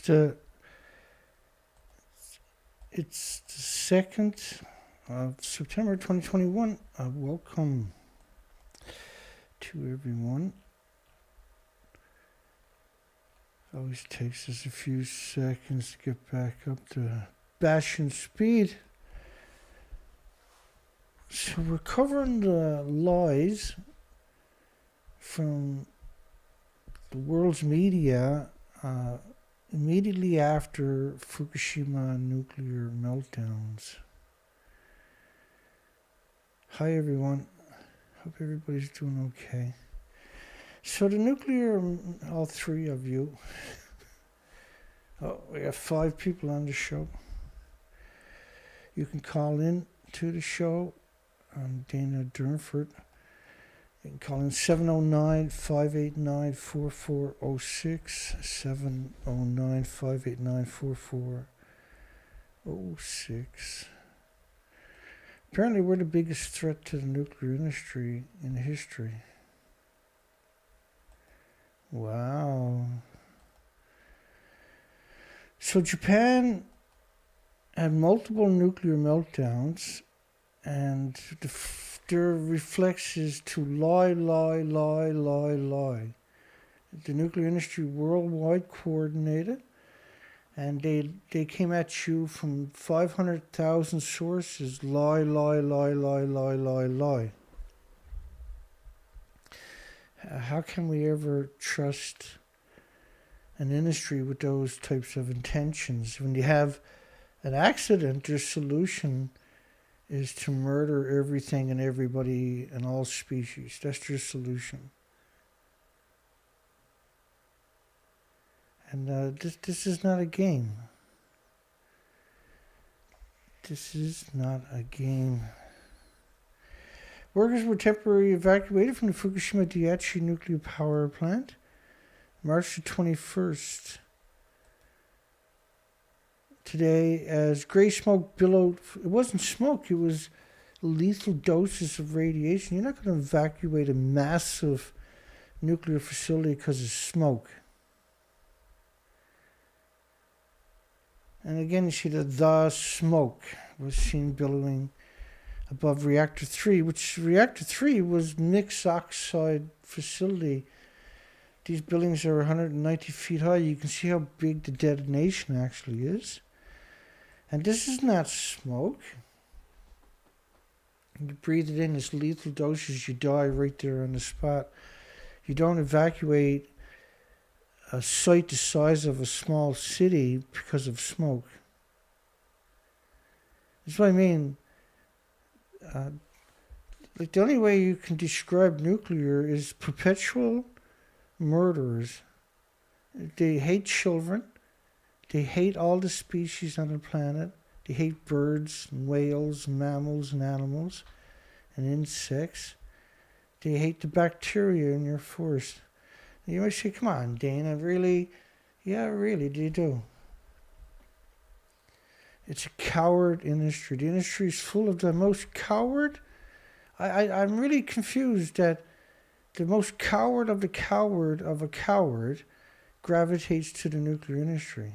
It's the 2nd of September 2021. Welcome to everyone. It always takes us a few seconds to get back up to bashing speed. So we're covering the lies from the world's media immediately after Fukushima nuclear meltdowns. Hi everyone, hope everybody's doing okay. So the nuclear, all three of you, we have 5 people on the show. You can call in to the show. I'm Dana Durnford. You can call in 709-589-4406, 709-589-4406. Apparently we're the biggest threat to the nuclear industry in history. Wow. So Japan had multiple nuclear meltdowns, and their reflex is to lie. The nuclear industry worldwide coordinated, and they came at you from 500,000 sources. Lie. How can we ever trust an industry with those types of intentions? When you have an accident, their solution is to murder everything and everybody and all species. That's their solution. And this is not a game. This is not a game. Workers were temporarily evacuated from the Fukushima Daiichi nuclear power plant March the 21st. Today, as gray smoke billowed, it wasn't smoke, it was lethal doses of radiation. You're not going to evacuate a massive nuclear facility because of smoke. And again, you see the smoke was seen billowing above Reactor 3, which Reactor 3 was mixed oxide facility. These buildings are 190 feet high. You can see how big the detonation actually is. And this is not smoke. You breathe it in, it's lethal doses, you die right there on the spot. You don't evacuate a site the size of a small city because of smoke. That's what I mean. Like the only way you can describe nuclear is perpetual murderers. They hate children. They hate all the species on the planet. They hate birds and whales and mammals and animals and insects. They hate the bacteria in your forest. And you might say, come on, Dana, really? Yeah, really, they do. It's a coward industry. The industry is full of the most coward. I'm really confused that the most coward of a coward gravitates to the nuclear industry.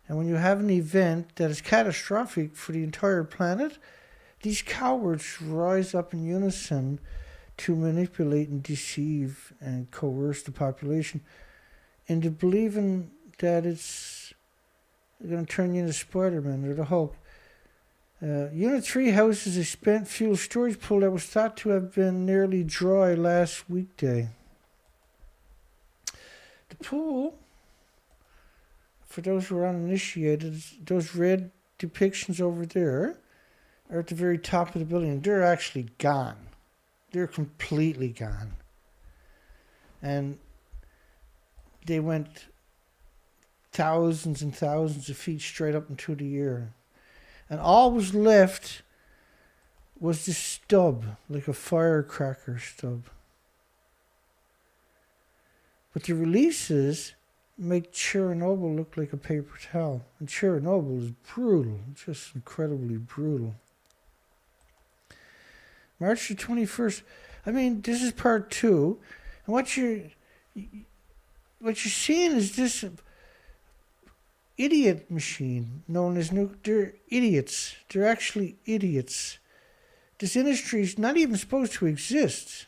And when you have an event that is catastrophic for the entire planet, these cowards rise up in unison to manipulate and deceive and coerce the population into believing that it's going to turn you into Spider-Man or the Hulk. Unit 3 houses a spent fuel storage pool that was thought to have been nearly dry last weekday. The pool, for those who are uninitiated, those red depictions over there are at the very top of the building. They're actually gone. They're completely gone. And they went thousands and thousands of feet straight up into the air. And all was left was this stub, like a firecracker stub. But the releases make Chernobyl look like a paper towel. And Chernobyl is brutal, just incredibly brutal. March the 21st. I mean, this is part 2. And what you're seeing is this idiot machine known as they're idiots. They're actually idiots. This industry is not even supposed to exist.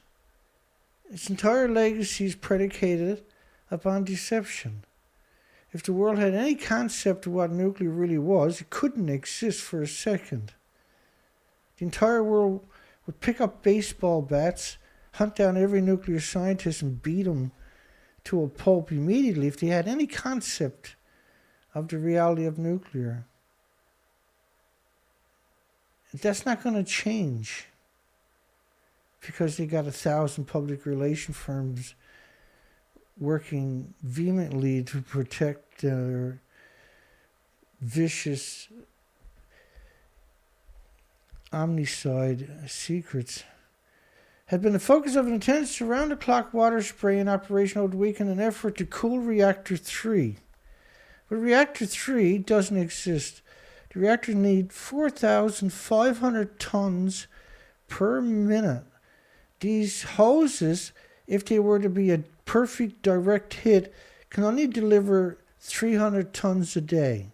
Its entire legacy is predicated upon deception. If the world had any concept of what nuclear really was, it couldn't exist for a second. The entire world would pick up baseball bats, hunt down every nuclear scientist and beat them to a pulp immediately if they had any concept of the reality of nuclear. That's not going to change because they got 1,000 public relation firms working vehemently to protect their vicious omnicide secrets. Had been the focus of an intense round-the-clock water spray in operation over the weekend in an effort to cool Reactor 3. But Reactor 3 doesn't exist. The reactors need 4,500 tons per minute. These hoses, if they were to be a perfect direct hit, can only deliver 300 tons a day.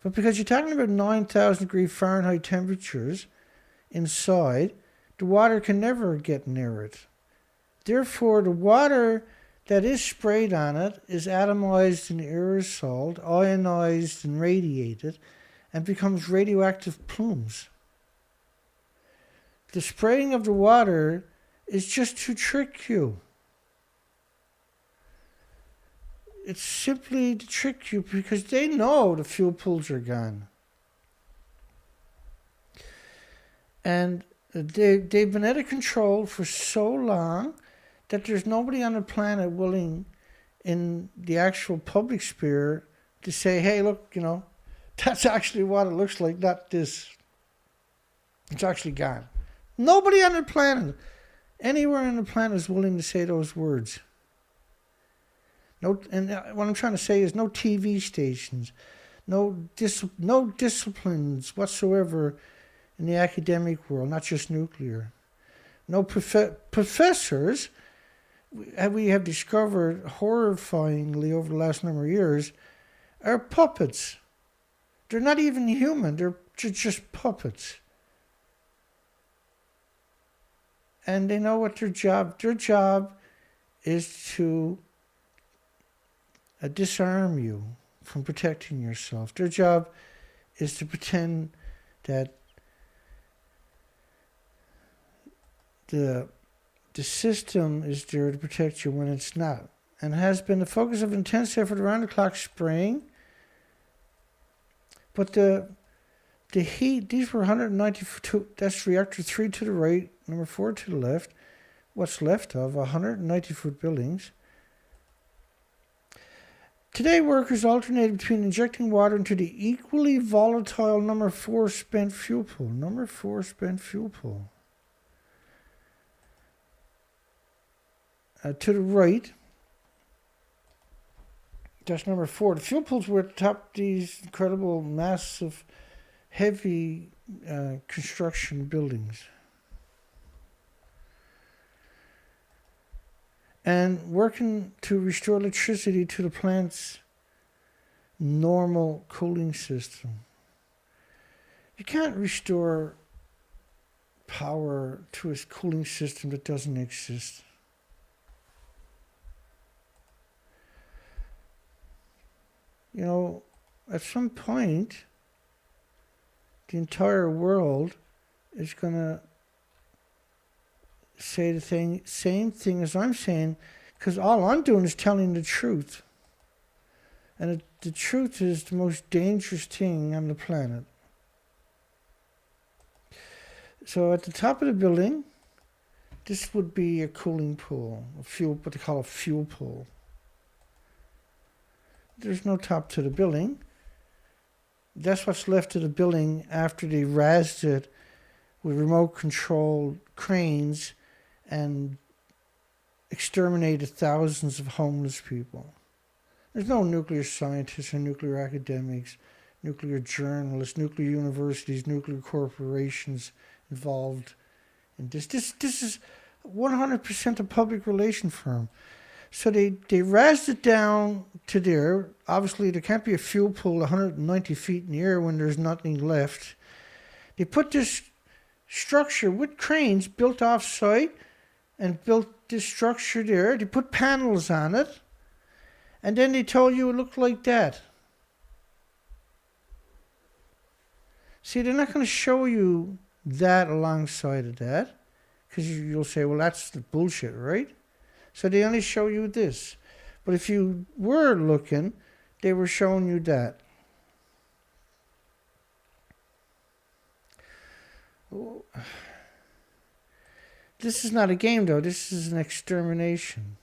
But because you're talking about 9,000 degree Fahrenheit temperatures inside, the water can never get near it. Therefore, the water that is sprayed on it is atomized and aerosoled, ionized and radiated, and becomes radioactive plumes. The spraying of the water is just to trick you. It's simply to trick you because they know the fuel pools are gone. And they've been out of control for so long that there's nobody on the planet willing in the actual public sphere to say, hey, look, that's actually what it looks like, not this. It's actually gone. Nobody on the planet, anywhere on the planet is willing to say those words. No, and what I'm trying to say is no TV stations, no disciplines whatsoever in the academic world, not just nuclear. No professors, we have discovered horrifyingly over the last number of years, are puppets. They're not even human, they're just puppets. And they know what their job is to disarm you from protecting yourself. Their job is to pretend that the system is there to protect you when it's not. And has been the focus of intense effort around the clock spraying. But the heat, these were 192, that's reactor 3 to the right, number 4 to the left, what's left of 190-foot buildings. Today, workers alternated between injecting water into the equally volatile number 4 spent fuel pool. Number 4 spent fuel pool. To the right, that's number 4. The fuel pools were atop these incredible, massive, heavy construction buildings. And working to restore electricity to the plant's normal cooling system. You can't restore power to a cooling system that doesn't exist. At some point, the entire world is going to say the same thing as I'm saying, because all I'm doing is telling the truth. And the truth is the most dangerous thing on the planet. So at the top of the building, this would be a cooling pool, what they call a fuel pool. There's no top to the building. That's what's left of the building after they razzed it with remote controlled cranes and exterminated thousands of homeless people. There's no nuclear scientists or nuclear academics, nuclear journalists, nuclear universities, nuclear corporations involved in this. This is 100% a public relation firm. So they razzed it down to there. Obviously, there can't be a fuel pool 190 feet in the air when there's nothing left. They put this structure with cranes built off-site and built this structure there. They put panels on it. And then they told you it looked like that. See, they're not going to show you that alongside of that. Because you'll say, well, that's the bullshit, right? So they only show you this. But if you were looking, they were showing you that. This is not a game, though. This is an extermination.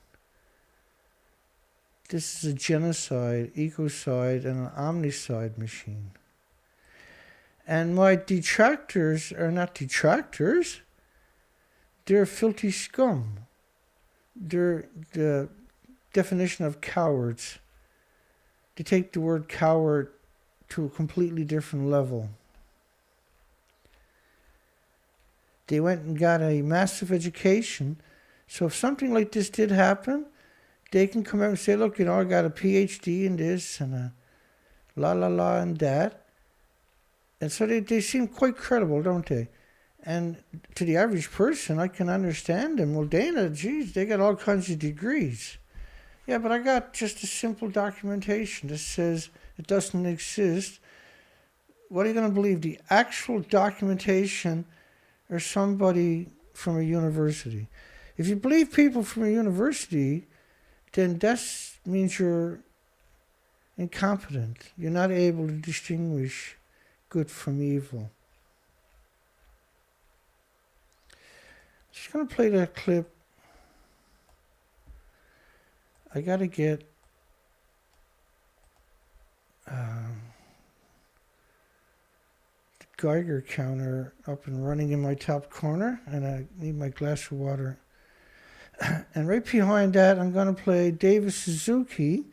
This is a genocide, ecocide, and an omnicide machine. And my detractors are not detractors. They're filthy scum. They're the definition of cowards. They take the word coward to a completely different level. They went and got a massive education. So if something like this did happen, they can come out and say, look, I got a PhD in this and a la and that. And so they seem quite credible, don't they? And to the average person, I can understand them. Well, Dana, geez, they got all kinds of degrees. Yeah, but I got just a simple documentation that says it doesn't exist. What are you going to believe? The actual documentation or somebody from a university? If you believe people from a university, then that means you're incompetent. You're not able to distinguish good from evil. Just going to play that clip. I got to get the Geiger counter up and running in my top corner, and I need my glass of water. And right behind that, I'm going to play David Suzuki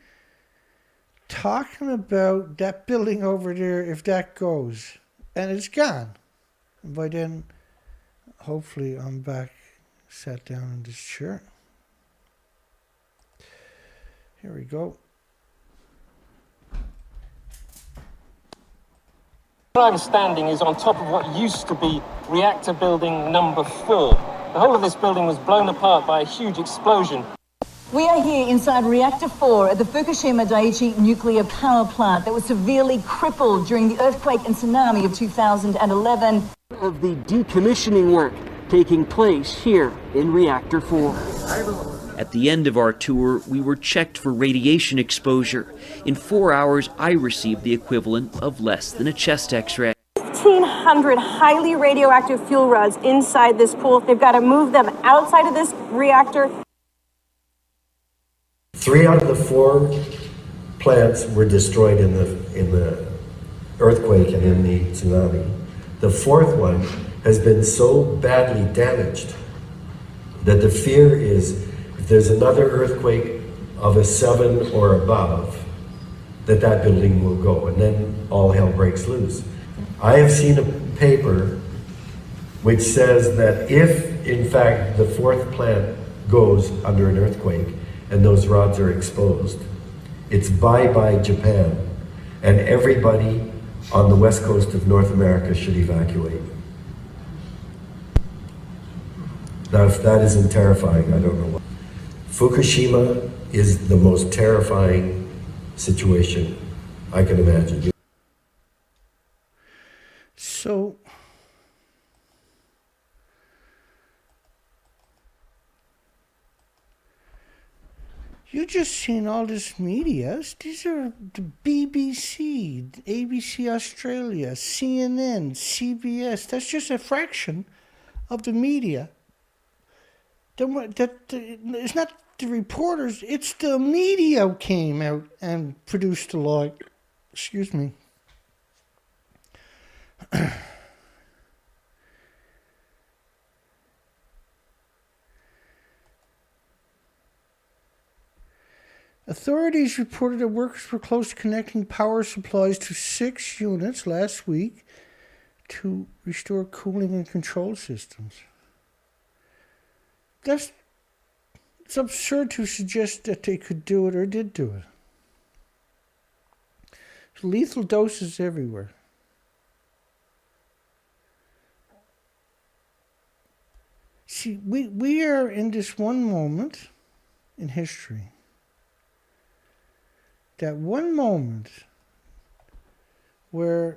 talking about that building over there, if that goes. And it's gone. And by then, hopefully I'm back, sat down in this chair. Here we go. Where I was standing is on top of what used to be reactor building number 4. The whole of this building was blown apart by a huge explosion. We are here inside Reactor 4 at the Fukushima Daiichi nuclear power plant that was severely crippled during the earthquake and tsunami of 2011. Of the decommissioning work taking place here in Reactor 4. At the end of our tour, we were checked for radiation exposure. In 4 hours, I received the equivalent of less than a chest x-ray. 1,500 highly radioactive fuel rods inside this pool. They've got to move them outside of this reactor. 3 out of the 4 plants were destroyed in the earthquake and in the tsunami. The 4th one has been so badly damaged that the fear is if there's another earthquake of a 7 or above, that building will go, and then all hell breaks loose. I have seen a paper which says that if, in fact, the 4th plant goes under an earthquake and those rods are exposed, it's bye-bye Japan, and everybody on the west coast of North America should evacuate. Now, if that isn't terrifying, I don't know what. Fukushima is the most terrifying situation I can imagine. So, you just seen all this media. These are the BBC, ABC Australia, CNN, CBS. That's just a fraction of the media. It's not the reporters, it's the media came out and produced the law. Excuse me. Authorities reported that workers were close to connecting power supplies to 6 units last week to restore cooling and control systems. That's It's absurd to suggest that they could do it or did do it. There's lethal doses everywhere. See, we are in this one moment in history. That one moment where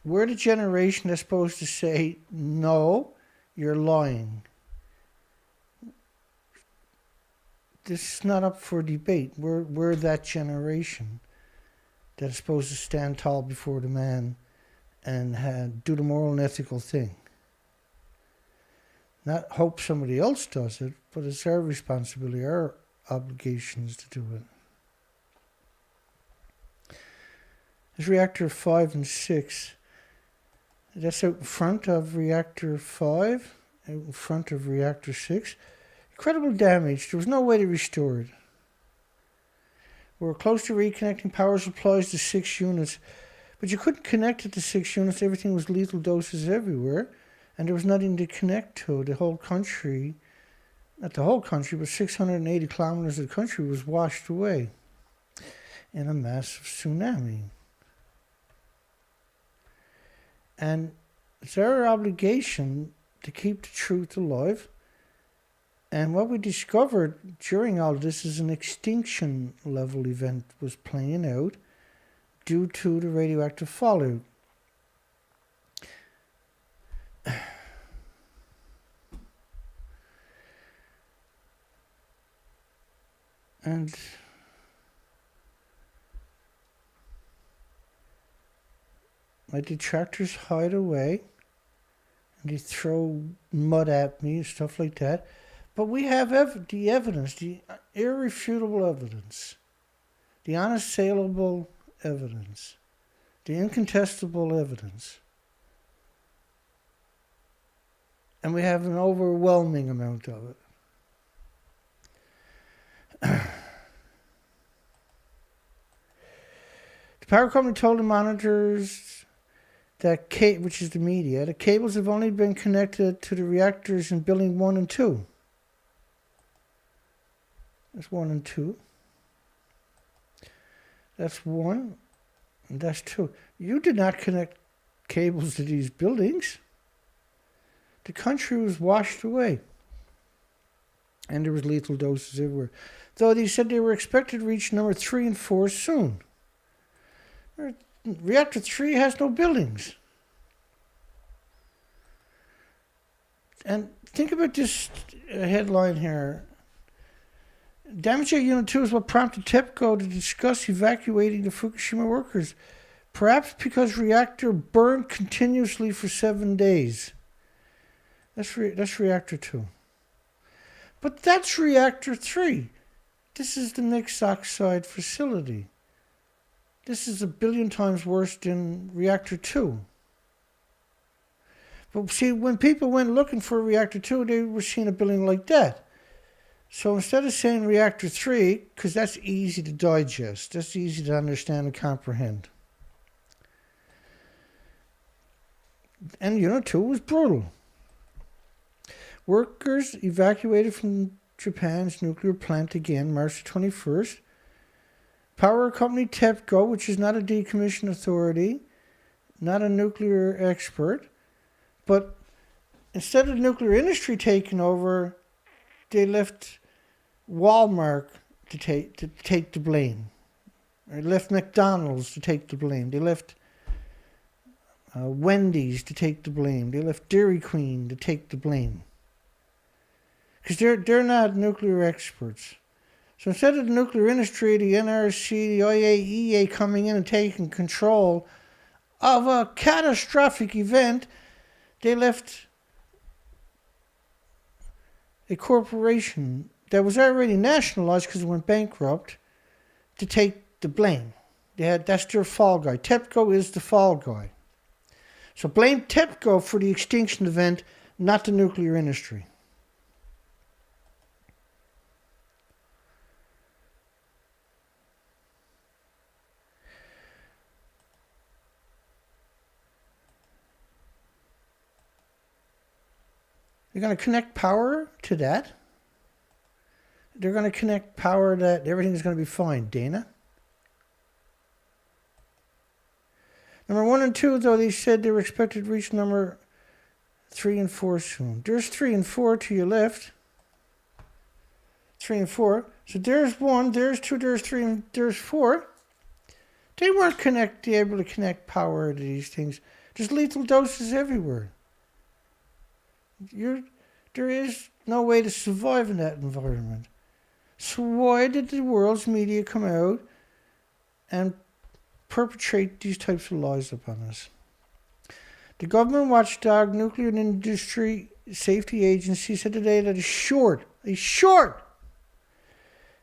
we're the generation that's supposed to say, no, you're lying. This is not up for debate. We're that generation that is supposed to stand tall before the man and do the moral and ethical thing. Not hope somebody else does it, but it's our responsibility, our obligations to do it. There's reactor 5 and 6. That's out in front of reactor 5, out in front of reactor 6. Incredible damage. There was no way to restore it. We were close to reconnecting power supplies to 6 units, but you couldn't connect it to 6 units. Everything was lethal doses everywhere, and there was nothing to connect to. The whole country, not the whole country, but 680 kilometers of the country was washed away in a massive tsunami. And it's our obligation to keep the truth alive. And what we discovered during all this is an extinction level event was playing out due to the radioactive fallout. And my detractors hide away and they throw mud at me and stuff like that. But we have the evidence, the irrefutable evidence, the unassailable evidence, the incontestable evidence. And we have an overwhelming amount of it. The power company told the monitors that, which is the media, the cables have only been connected to the reactors in building 1 and 2. That's 1 and 2. That's 1, and that's 2. You did not connect cables to these buildings. The country was washed away. And there was lethal doses everywhere. Though they said they were expected to reach number 3 and 4 soon. Reactor 3 has no buildings. And think about this headline here. Damage at Unit 2 is what prompted TEPCO to discuss evacuating the Fukushima workers, perhaps because reactor burned continuously for 7 days. That's reactor 2. But that's reactor 3. This is the mixed oxide facility. This is 1 billion times worse than reactor 2. But see, when people went looking for reactor 2, they were seeing a building like that. So instead of saying reactor 3, because that's easy to digest, that's easy to understand and comprehend. And Unit 2 was brutal. Workers evacuated from Japan's nuclear plant again, March 21st. Power company TEPCO, which is not a decommission authority, not a nuclear expert, but instead of the nuclear industry taking over, they left Walmart to take the blame. They left McDonald's to take the blame. They left Wendy's to take the blame. They left Dairy Queen to take the blame. Because they're not nuclear experts. So instead of the nuclear industry, the NRC, the IAEA coming in and taking control of a catastrophic event, they left a corporation that was already nationalized because it went bankrupt to take the blame. That's their fall guy. TEPCO is the fall guy. So blame TEPCO for the extinction event, not the nuclear industry. You're going to connect power to that? they're going to connect power that everything's going to be fine. Dana? Number 1 and 2, though, they said they were expected to reach number 3 and 4 soon. There's 3 and 4 to your left. 3 and 4. So there's 1, there's 2, there's 3, and there's 4. They weren't able to connect power to these things. There's lethal doses everywhere. There is no way to survive in that environment. So why did the world's media come out and perpetrate these types of lies upon us? The government watchdog Nuclear and Industry Safety Agency said today that a short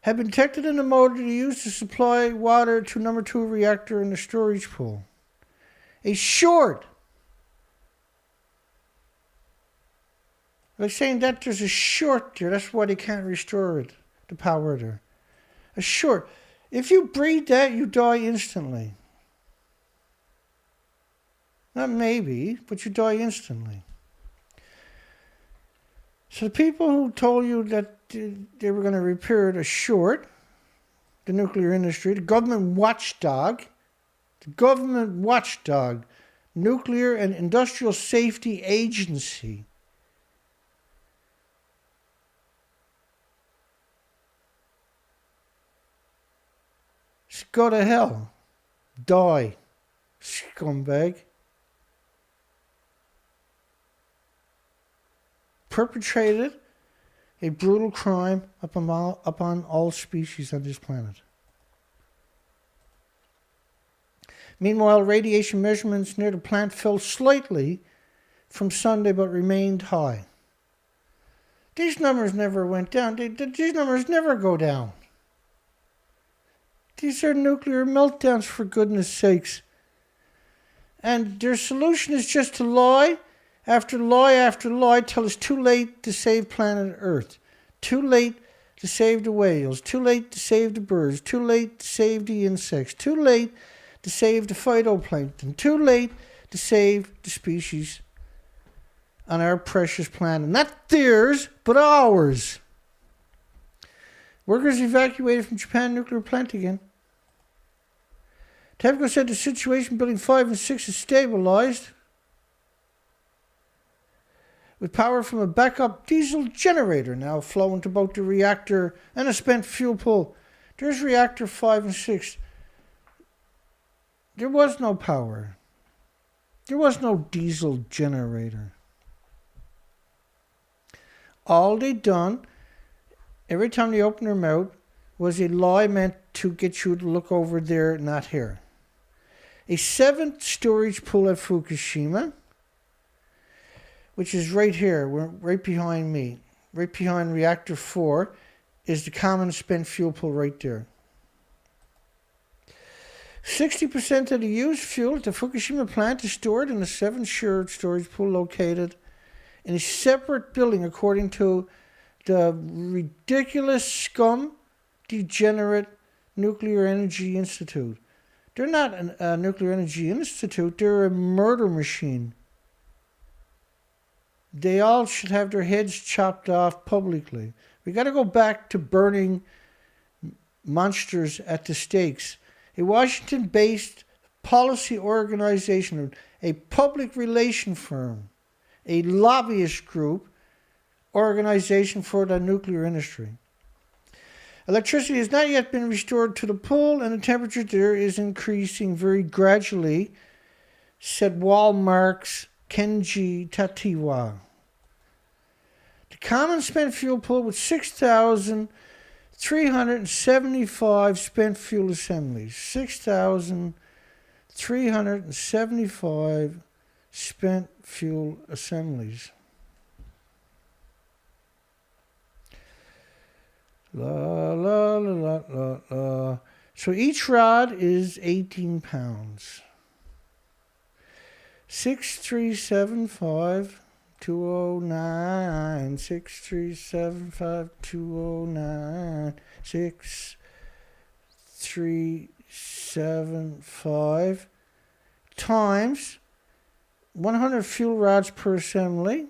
had been detected in the motor used to supply water to number 2 reactor in the storage pool. A short. Like saying that there's a short there, that's why they can't restore it, the power there. A short. If you breathe that, you die instantly. Not maybe, but you die instantly. So the people who told you that they were going to repair it are short. The nuclear industry, the government watchdog, Nuclear and Industrial Safety Agency. Go to hell. Die, scumbag. Perpetrated a brutal crime upon all species on this planet. Meanwhile, radiation measurements near the plant fell slightly from Sunday but remained high. These numbers never went down. These numbers never go down. These are nuclear meltdowns, for goodness sakes. And their solution is just to lie after lie after lie till it's too late to save planet Earth. Too late to save the whales. Too late to save the birds. Too late to save the insects. Too late to save the phytoplankton. Too late to save the species on our precious planet. Not theirs, but ours. Workers evacuated from Japan nuclear plant again. TEPCO said the situation building 5 and 6 is stabilized with power from a backup diesel generator now flowing to both the reactor and a spent fuel pool. There's reactor 5 and 6. There was no power. There was no diesel generator. All they done, every time they opened their mouth, was a lie meant to get you to look over there, not here. A 7th storage pool at Fukushima, which is right here, right behind me, right behind reactor 4, is the common spent fuel pool right there. 60% of the used fuel at the Fukushima plant is stored in a 7th shared storage pool located in a separate building, according to the ridiculous scum, degenerate Nuclear Energy Institute. They're not a Nuclear Energy Institute, they're a murder machine. They all should have their heads chopped off publicly. We got to go back to burning monsters at the stakes. A Washington-based policy organization, a public relation firm, a lobbyist group, organization for the nuclear industry. Electricity has not yet been restored to the pool, and the temperature there is increasing very gradually, said Walmart's Kenji Tatiwa. The common spent fuel pool with 6,375 spent fuel assemblies. 6,375 spent fuel assemblies. La, la, la, la, la, la. So each rod is 18 pounds. 6,375 209 6,375 209 6,375 times 100 fuel rods per assembly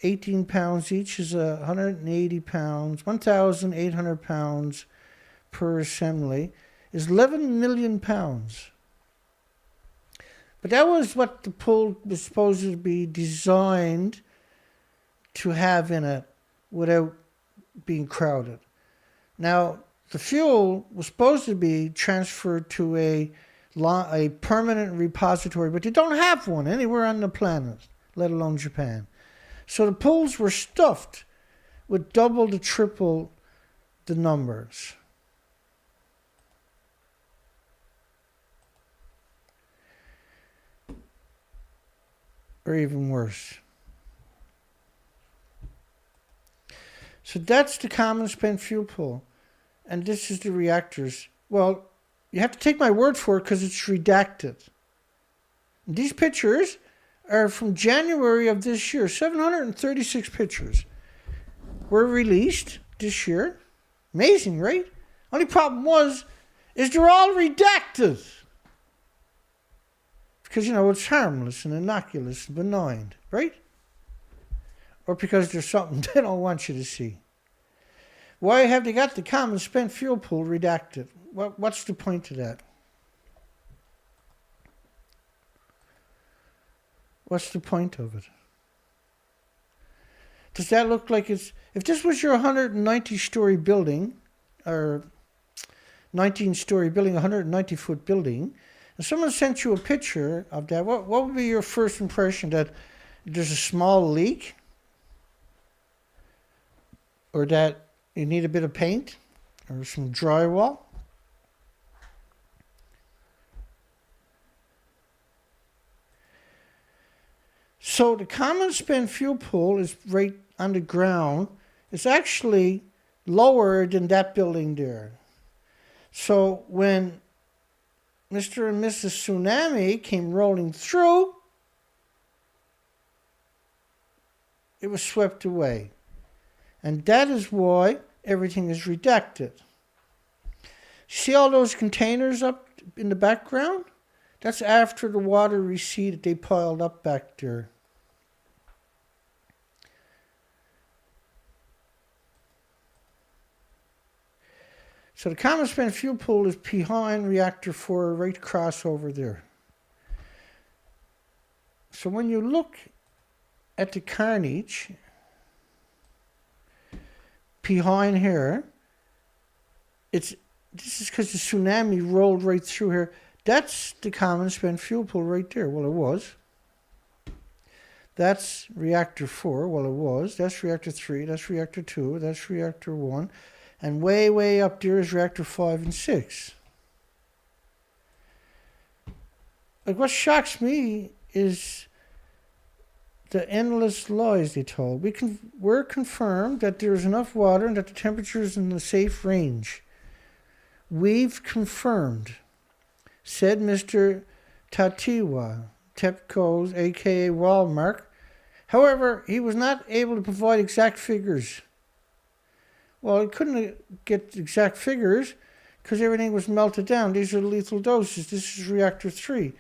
18 pounds each is 180 pounds, 1,800 pounds per assembly, is 11 million pounds. But that was what the pool was supposed to be designed to have in it without being crowded. Now, the fuel was supposed to be transferred to a permanent repository, but they don't have one anywhere on the planet, let alone Japan. So the pools were stuffed with double to triple the numbers. Or even worse. So that's the common spent fuel pool. And this is the reactors. Well, you have to take my word for it because it's redacted. These pictures are from January of this year. 736 pictures were released this year. Amazing, right? Only problem is they're all redacted. Because, it's harmless and innocuous and benign, right? Or because there's something they don't want you to see. Why have they got the common spent fuel pool redacted? What's the point of that? What's the point of it? Does that look like it's... If this was your 190-story building, or 19-story building, 190-foot building, and someone sent you a picture of that, what would be your first impression? That there's a small leak? Or that you need a bit of paint? Or some drywall? So the common spent fuel pool is right on the ground. It's actually lower than that building there. So when Mr. and Mrs. Tsunami came rolling through, it was swept away. And that is why everything is redacted. See all those containers up in the background? That's after the water receded, they piled up back there. So the common spent fuel pool is behind reactor 4, right across over there. So when you look at the carnage behind here, this is because the tsunami rolled right through here. That's the common spent fuel pool right there. Well, it was. That's reactor 4. Well, it was. That's reactor 3. That's reactor 2. That's reactor 1. And way, way up there is reactor 5 and 6. Like, what shocks me is the endless lies they told. We're confirmed that there's enough water and that the temperature is in the safe range. We've confirmed, said Mr. Tatiwa, TEPCO's, a.k.a. Walmart. However, he was not able to provide exact figures. Well, he couldn't get exact figures because everything was melted down. These are lethal doses. This is reactor 3.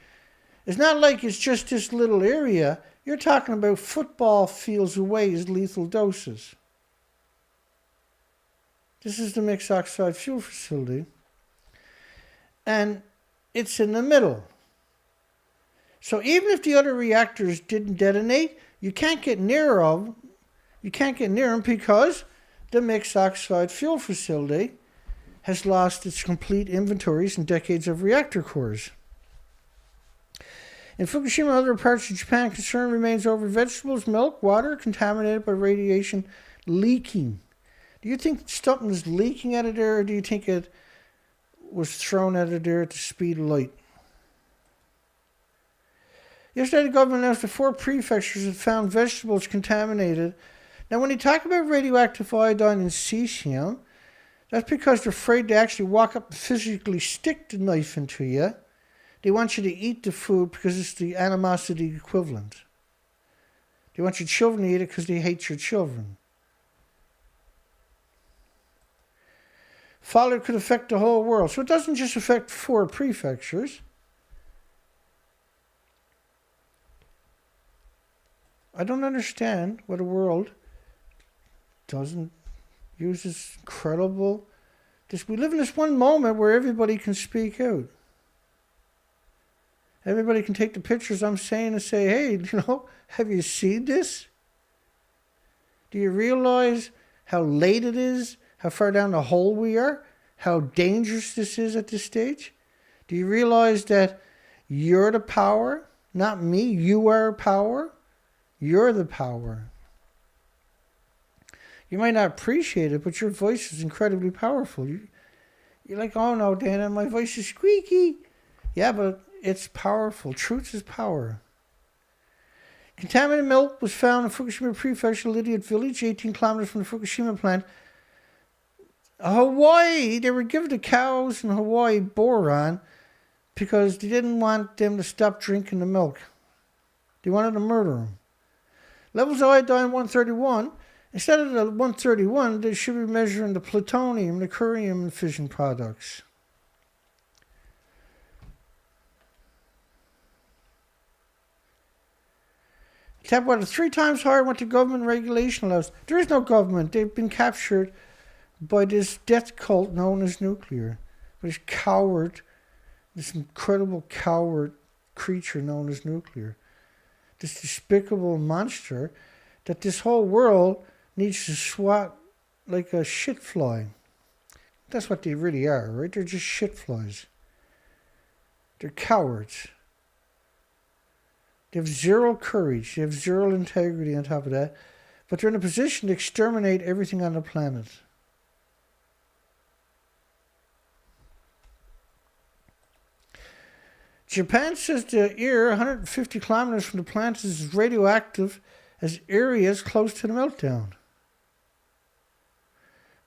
It's not like it's just this little area. You're talking about football fields away is lethal doses. This is the mixed oxide fuel facility. And it's in the middle. So even if the other reactors didn't detonate, you can't get near them. You can't get near them because the mixed oxide fuel facility has lost its complete inventories and decades of reactor cores. In Fukushima and other parts of Japan, concern remains over vegetables, milk, water contaminated by radiation leaking. Do you think something is leaking out of there, or do you think it was thrown out of there at the speed of light? Yesterday, the government announced that 4 prefectures had found vegetables contaminated. Now, when they talk about radioactive iodine and cesium, that's because they're afraid to actually walk up and physically stick the knife into you. They want you to eat the food because it's the animosity equivalent. They want your children to eat it because they hate your children. Fallout could affect the whole world. So it doesn't just affect 4 prefectures. I don't understand why the world doesn't use this incredible... we live in this one moment where everybody can speak out. Everybody can take the pictures I'm saying and say, hey, have you seen this? Do you realize how late it is? How far down the hole we are? How dangerous this is at this stage? Do you realize that you're the power? Not me. You are power. You're the power. You might not appreciate it, but your voice is incredibly powerful. You're like, oh no, Dana, my voice is squeaky. Yeah, but it's powerful. Truth is power. Contaminated milk was found in Fukushima Prefecture, Lydiate Village, 18 kilometers from the Fukushima plant. Hawaii, they were giving the cows in Hawaii boron because they didn't want them to stop drinking the milk. They wanted to murder them. Levels of iodine 131. Instead of the 131, they should be measuring the plutonium, the curium, and fission products. Tap water 3 times higher what the government regulation allows. There is no government. They've been captured by this death cult known as nuclear. This coward, this incredible coward creature known as nuclear. This despicable monster that this whole world needs to swat like a shit fly. That's what they really are, right? They're just shit flies. They're cowards. They have zero courage. They have zero integrity on top of that. But they're in a position to exterminate everything on the planet. Japan says the air 150 kilometers from the plant is as radioactive as areas close to the meltdown.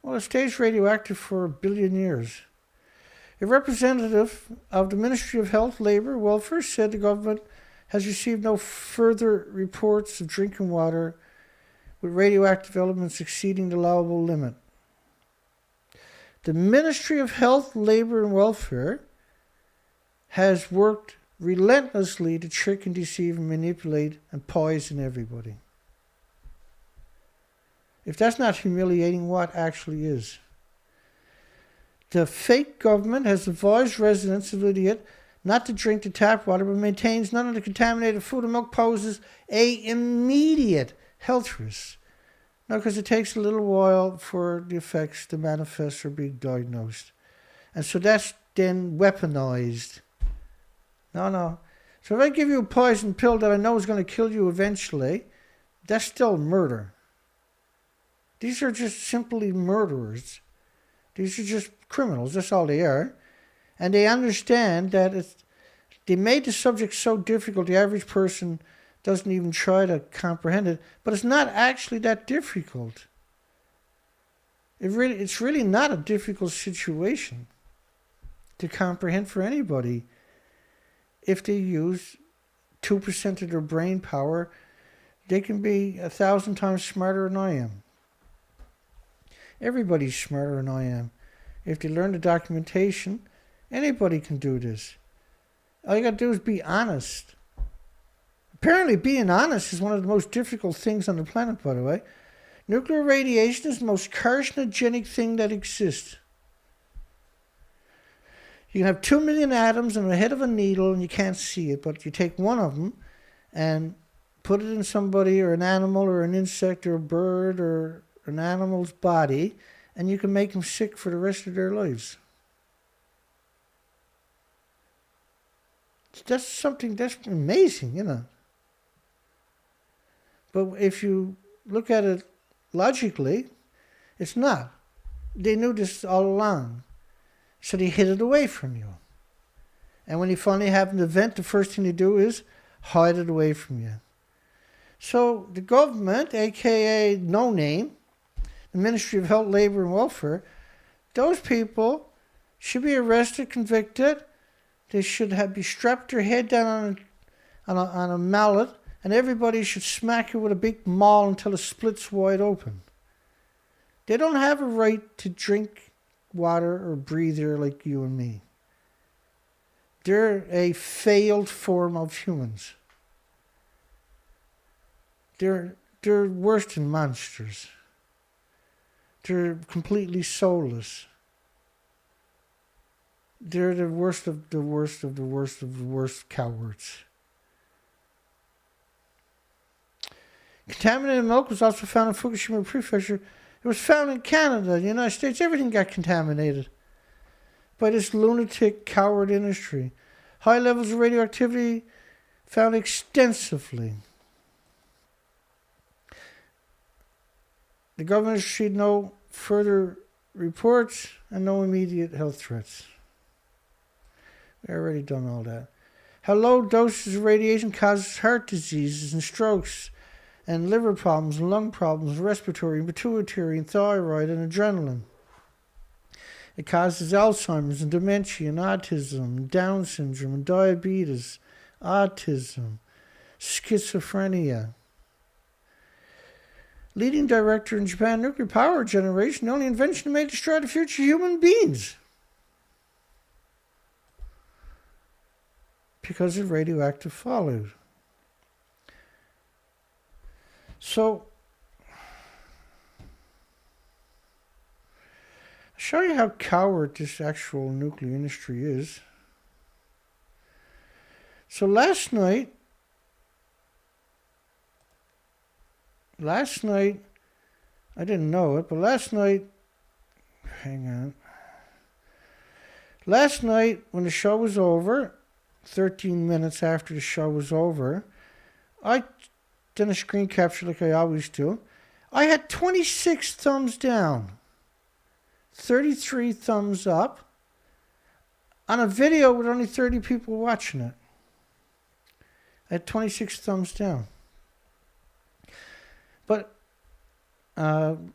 Well, it stays radioactive for 1 billion years. A representative of the Ministry of Health, Labour and Welfare said the government has received no further reports of drinking water with radioactive elements exceeding the allowable limit. The Ministry of Health, Labour and Welfare has worked relentlessly to trick and deceive and manipulate and poison everybody. If that's not humiliating, what actually is? The fake government has advised residents of Lydiate not to drink the tap water, but maintains none of the contaminated food and milk poses a immediate health risk. Now, because it takes a little while for the effects to manifest or be diagnosed. And so that's then weaponized. No. So if I give you a poison pill that I know is going to kill you eventually, that's still murder. These are just simply murderers. These are just criminals. That's all they are. And they understand that they made the subject so difficult the average person doesn't even try to comprehend it. But it's not actually that difficult. It's really not a difficult situation to comprehend for anybody. If they use 2% of their brain power, they can be 1,000 times smarter than I am. Everybody's smarter than I am. If they learn the documentation, anybody can do this. All you got to do is be honest. Apparently being honest is one of the most difficult things on the planet, by the way. Nuclear radiation is the most carcinogenic thing that exists. You can have 2 million atoms in the head of a needle and you can't see it, but you take one of them and put it in somebody or an animal or an insect or a bird or an animal's body, and you can make them sick for the rest of their lives. That's something that's amazing, you know. But if you look at it logically, it's not. They knew this all along. So they hid it away from you. And when you finally have an event, the first thing they do is hide it away from you. So the government, aka No Name, the Ministry of Health, Labour and Welfare, those people should be arrested, convicted. They should be strapped their head down on a mallet, and everybody should smack it with a big maul until it splits wide open. They don't have a right to drink water or breathe air like you and me. They're a failed form of humans. They're worse than monsters. They're completely soulless. They're the worst of the worst of the worst of the worst cowards. Contaminated milk was also found in Fukushima Prefecture. It was found in Canada, the United States. Everything got contaminated by this lunatic, coward industry. High levels of radioactivity found extensively. The government issued no further reports and no immediate health threats. We already done all that. How low doses of radiation causes heart diseases and strokes and liver problems and lung problems, respiratory and pituitary and thyroid and adrenaline. It causes Alzheimer's and dementia and autism and Down syndrome and diabetes, autism, schizophrenia. Leading director in Japan nuclear power generation, the only invention that may destroy the future human beings. Because of radioactive fallout. So, I'll show you how coward this actual nuclear industry is. So last night, I didn't know it, but last night when the show was over, 13 minutes after the show was over, I did a screen capture like I always do. I had 26 thumbs down, 33 thumbs up, on a video with only 30 people watching it. I had 26 thumbs down. But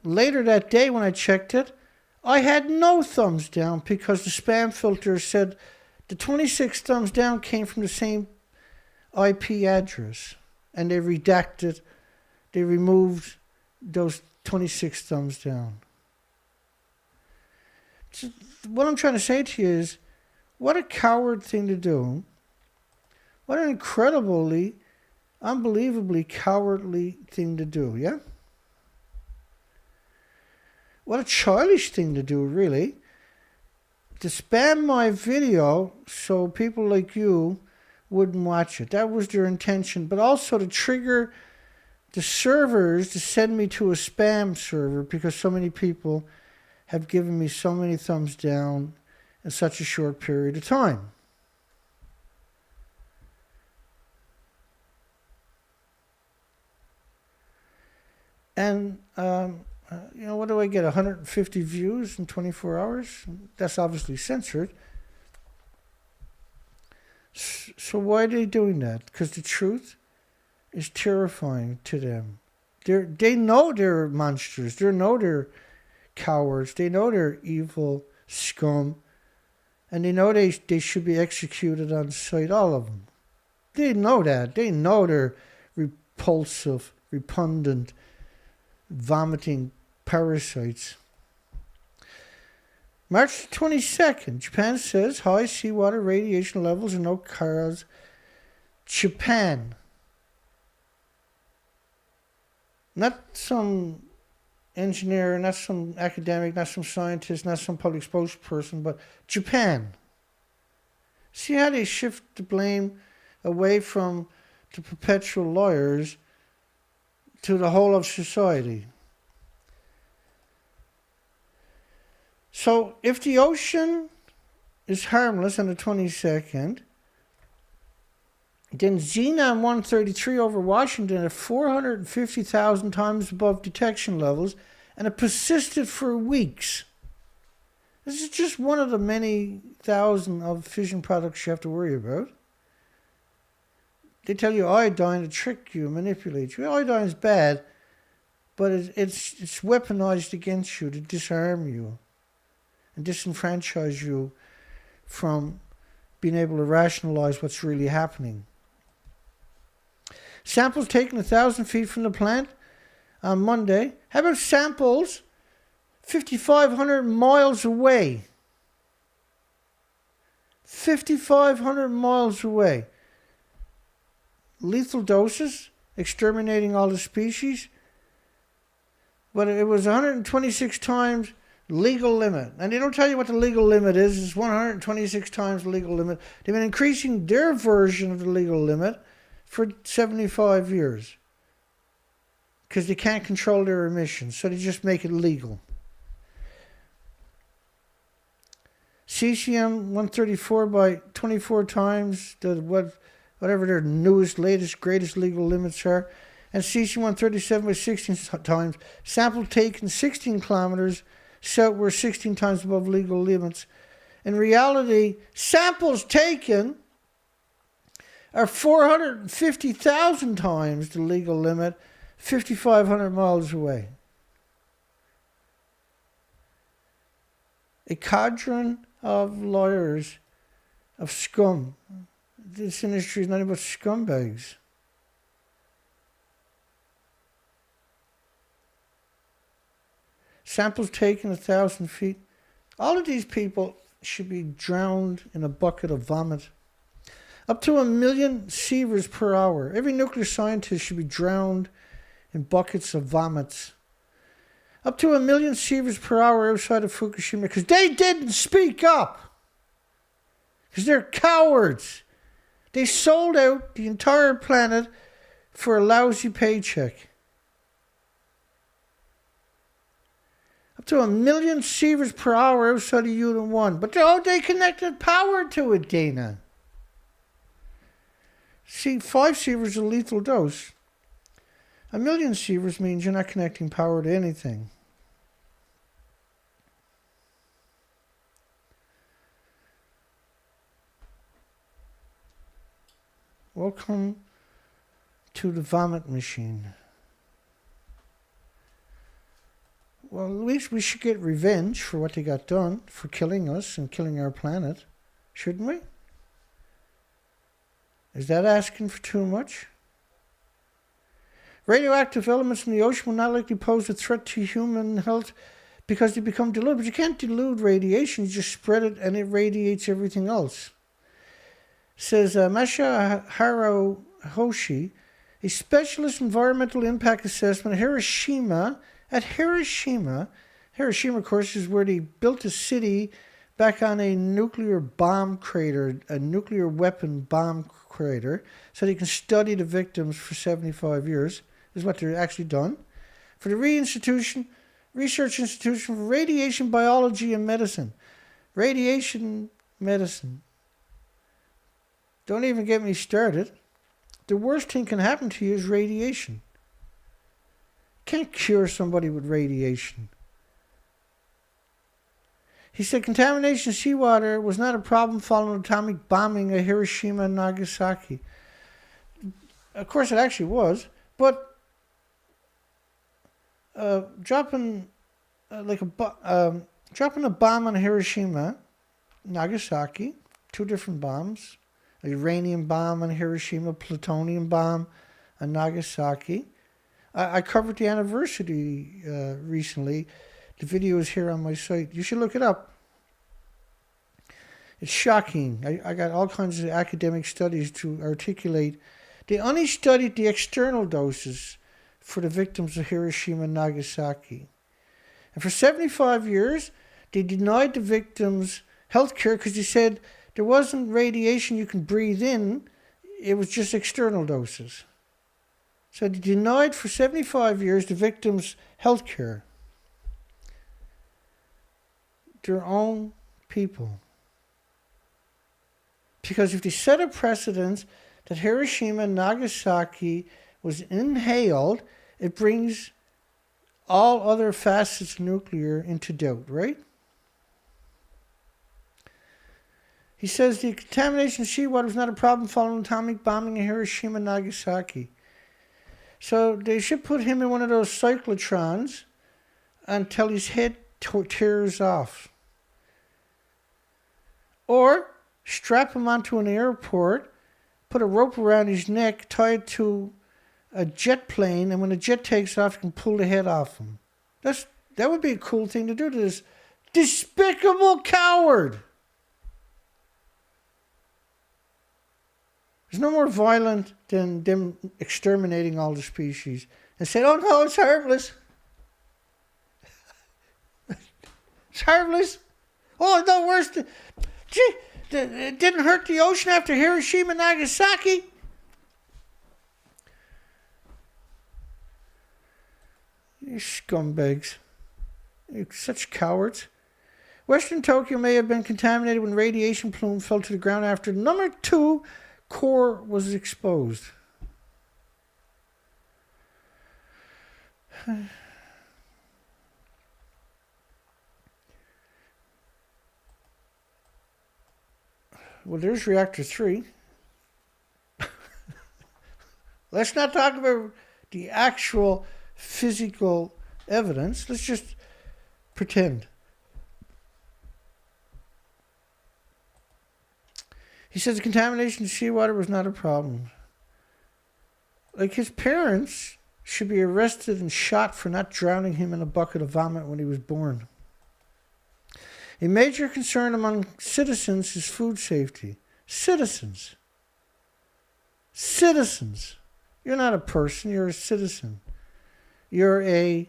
later that day when I checked it, I had no thumbs down because the spam filter said the 26 thumbs down came from the same IP address. And they redacted, they removed those 26 thumbs down. So what I'm trying to say to you is, what a coward thing to do. What an incredibly, unbelievably cowardly thing to do, yeah? What a childish thing to do, really. To spam my video so people like you wouldn't watch it. That was their intention. But also to trigger the servers to send me to a spam server because so many people have given me so many thumbs down in such a short period of time. And, what do I get? 150 views in 24 hours? That's obviously censored. So why are they doing that? Because the truth is terrifying to them. They know they're monsters. They know they're cowards. They know they're evil scum. And they know they should be executed on sight, all of them. They know that. They know they're repulsive, repugnant, vomiting parasites. March 22nd, Japan says high seawater radiation levels are no cause. Japan. Not some engineer, not some academic, not some scientist, not some public spokesperson, but Japan. See how they shift the blame away from the perpetual lawyers to the whole of society. So if the ocean is harmless on the 22nd, then Xenon 133 over Washington at 450,000 times above detection levels, and it persisted for weeks. This is just one of the many thousand of fission products you have to worry about. They tell you iodine to trick you, manipulate you. Iodine is bad, but it's weaponized against you to disarm you and disenfranchise you from being able to rationalize what's really happening. Samples taken 1,000 feet from the plant on Monday. How about samples 5,500 miles away? 5,500 miles away. Lethal doses exterminating all the species. But it was 126 times legal limit. And they don't tell you what the legal limit is. It's 126 times the legal limit. They've been increasing their version of the legal limit for 75 years. Because they can't control their emissions, so they just make it legal. Cesium 134 by 24 times whatever their newest, latest, greatest legal limits are. And cesium 137 by 16 times. Sample taken 16 kilometers southward, 16 times above legal limits. In reality, samples taken are 450,000 times the legal limit, 5,500 miles away. A cadre of lawyers, of scum. This industry is nothing but scumbags. Samples taken 1,000 feet. All of these people should be drowned in a bucket of vomit. Up to 1 million sieverts per hour. Every nuclear scientist should be drowned in buckets of vomits. Up to 1 million sieverts per hour outside of Fukushima because they didn't speak up. Because they're cowards. They sold out the entire planet for a lousy paycheck. Up to 1 million sieverts per hour outside of Unit 1. But they connected power to it, Dana. See, 5 sieverts is a lethal dose. 1 million sieverts means you're not connecting power to anything. Welcome to the vomit machine. Well, at least we should get revenge for what they got done, for killing us and killing our planet, shouldn't we? Is that asking for too much? Radioactive elements in the ocean will not likely pose a threat to human health because they become diluted. But you can't dilute radiation, you just spread it and it radiates everything else. Says Masahiro Hoshi, a specialist environmental impact assessment at Hiroshima. Hiroshima, of course, is where they built a city back on a nuclear bomb crater, a nuclear weapon bomb crater, so they can study the victims for 75 years, is what they're actually done. For the Research Institution for Radiation Biology and Medicine. Radiation medicine. Don't even get me started. The worst thing can happen to you is radiation. Can't cure somebody with radiation. He said contamination of seawater was not a problem following atomic bombing of Hiroshima and Nagasaki. Of course, it actually was, but dropping a bomb on Hiroshima, Nagasaki, 2 different bombs, a uranium bomb on Hiroshima, plutonium bomb on Nagasaki. I covered the anniversary recently. The video is here on my site. You should look it up. It's shocking. I got all kinds of academic studies to articulate. They only studied the external doses for the victims of Hiroshima and Nagasaki. And for 75 years, they denied the victims health care because they said there wasn't radiation you can breathe in. It was just external doses. So they denied for 75 years the victims health care. Their own people. Because if they set a precedent that Hiroshima and Nagasaki was inhaled, it brings all other facets of nuclear into doubt, right? He says the contamination of seawater was not a problem following atomic bombing in Hiroshima and Nagasaki. So they should put him in one of those cyclotrons until his head tears off. Or strap him onto an airport, put a rope around his neck, tie it to a jet plane, and when the jet takes off, you can pull the head off him. That would be a cool thing to do to this despicable coward. It's no more violent than them exterminating all the species and saying, oh no, it's harmless. It's harmless. Oh, it's no worse than... Gee, it didn't hurt the ocean after Hiroshima and Nagasaki. You scumbags. You're such cowards. Western Tokyo may have been contaminated when radiation plume fell to the ground after number 2 core was exposed. Well, there's reactor 3. Let's not talk about the actual physical evidence. Let's just pretend. He says the contamination of seawater was not a problem. Like, his parents should be arrested and shot for not drowning him in a bucket of vomit when he was born. A major concern among citizens is food safety. Citizens. Citizens. You're not a person, you're a citizen. You're a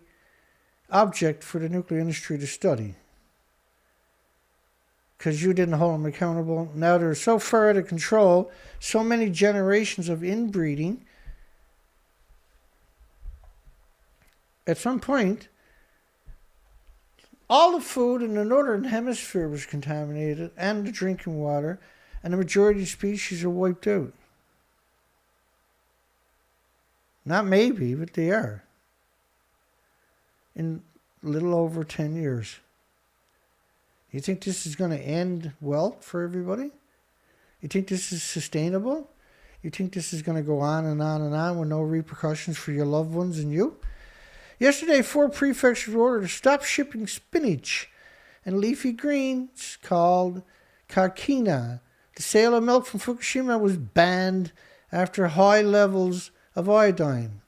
object for the nuclear industry to study. Because you didn't hold them accountable. Now they're so far out of control, so many generations of inbreeding. At some point, all the food in the northern hemisphere was contaminated, and the drinking water, and the majority of species are wiped out. Not maybe, but they are. In a little over 10 years. You think this is going to end well for everybody? You think this is sustainable? You think this is going to go on and on and on with no repercussions for your loved ones and you? Yesterday, 4 prefectures were ordered to stop shipping spinach and leafy greens called kakina. The sale of milk from Fukushima was banned after high levels of iodine.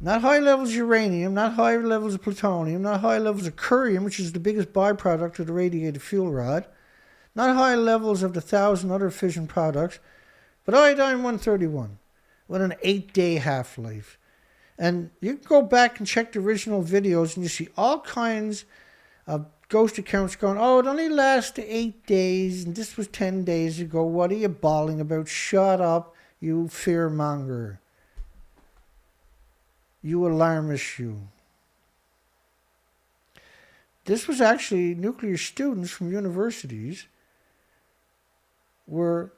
Not high levels of uranium, not high levels of plutonium, not high levels of curium, which is the biggest byproduct of the radiated fuel rod, not high levels of the 1,000 other fission products, but iodine-131 with an 8-day half-life. And you can go back and check the original videos and you see all kinds of ghost accounts going, oh, it only lasted 8 days and this was 10 days ago. What are you bawling about? Shut up, you fearmonger. You alarmist, you. This was actually nuclear students from universities were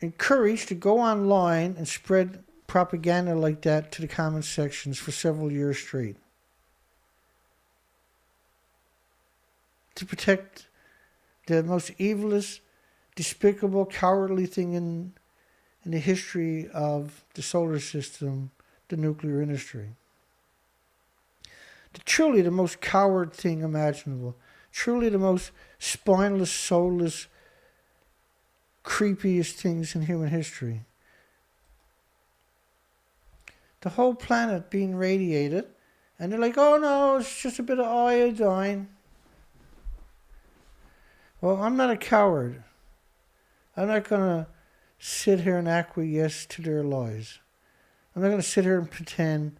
encouraged to go online and spread propaganda like that to the comment sections for several years straight. To protect the most evilest, despicable, cowardly thing in the history of the solar system, the nuclear industry. Truly the most coward thing imaginable. Truly the most spineless, soulless, creepiest things in human history. The whole planet being radiated, and they're like, oh no, it's just a bit of iodine. Well, I'm not a coward. I'm not going to sit here and acquiesce to their lies. I'm not going to sit here and pretend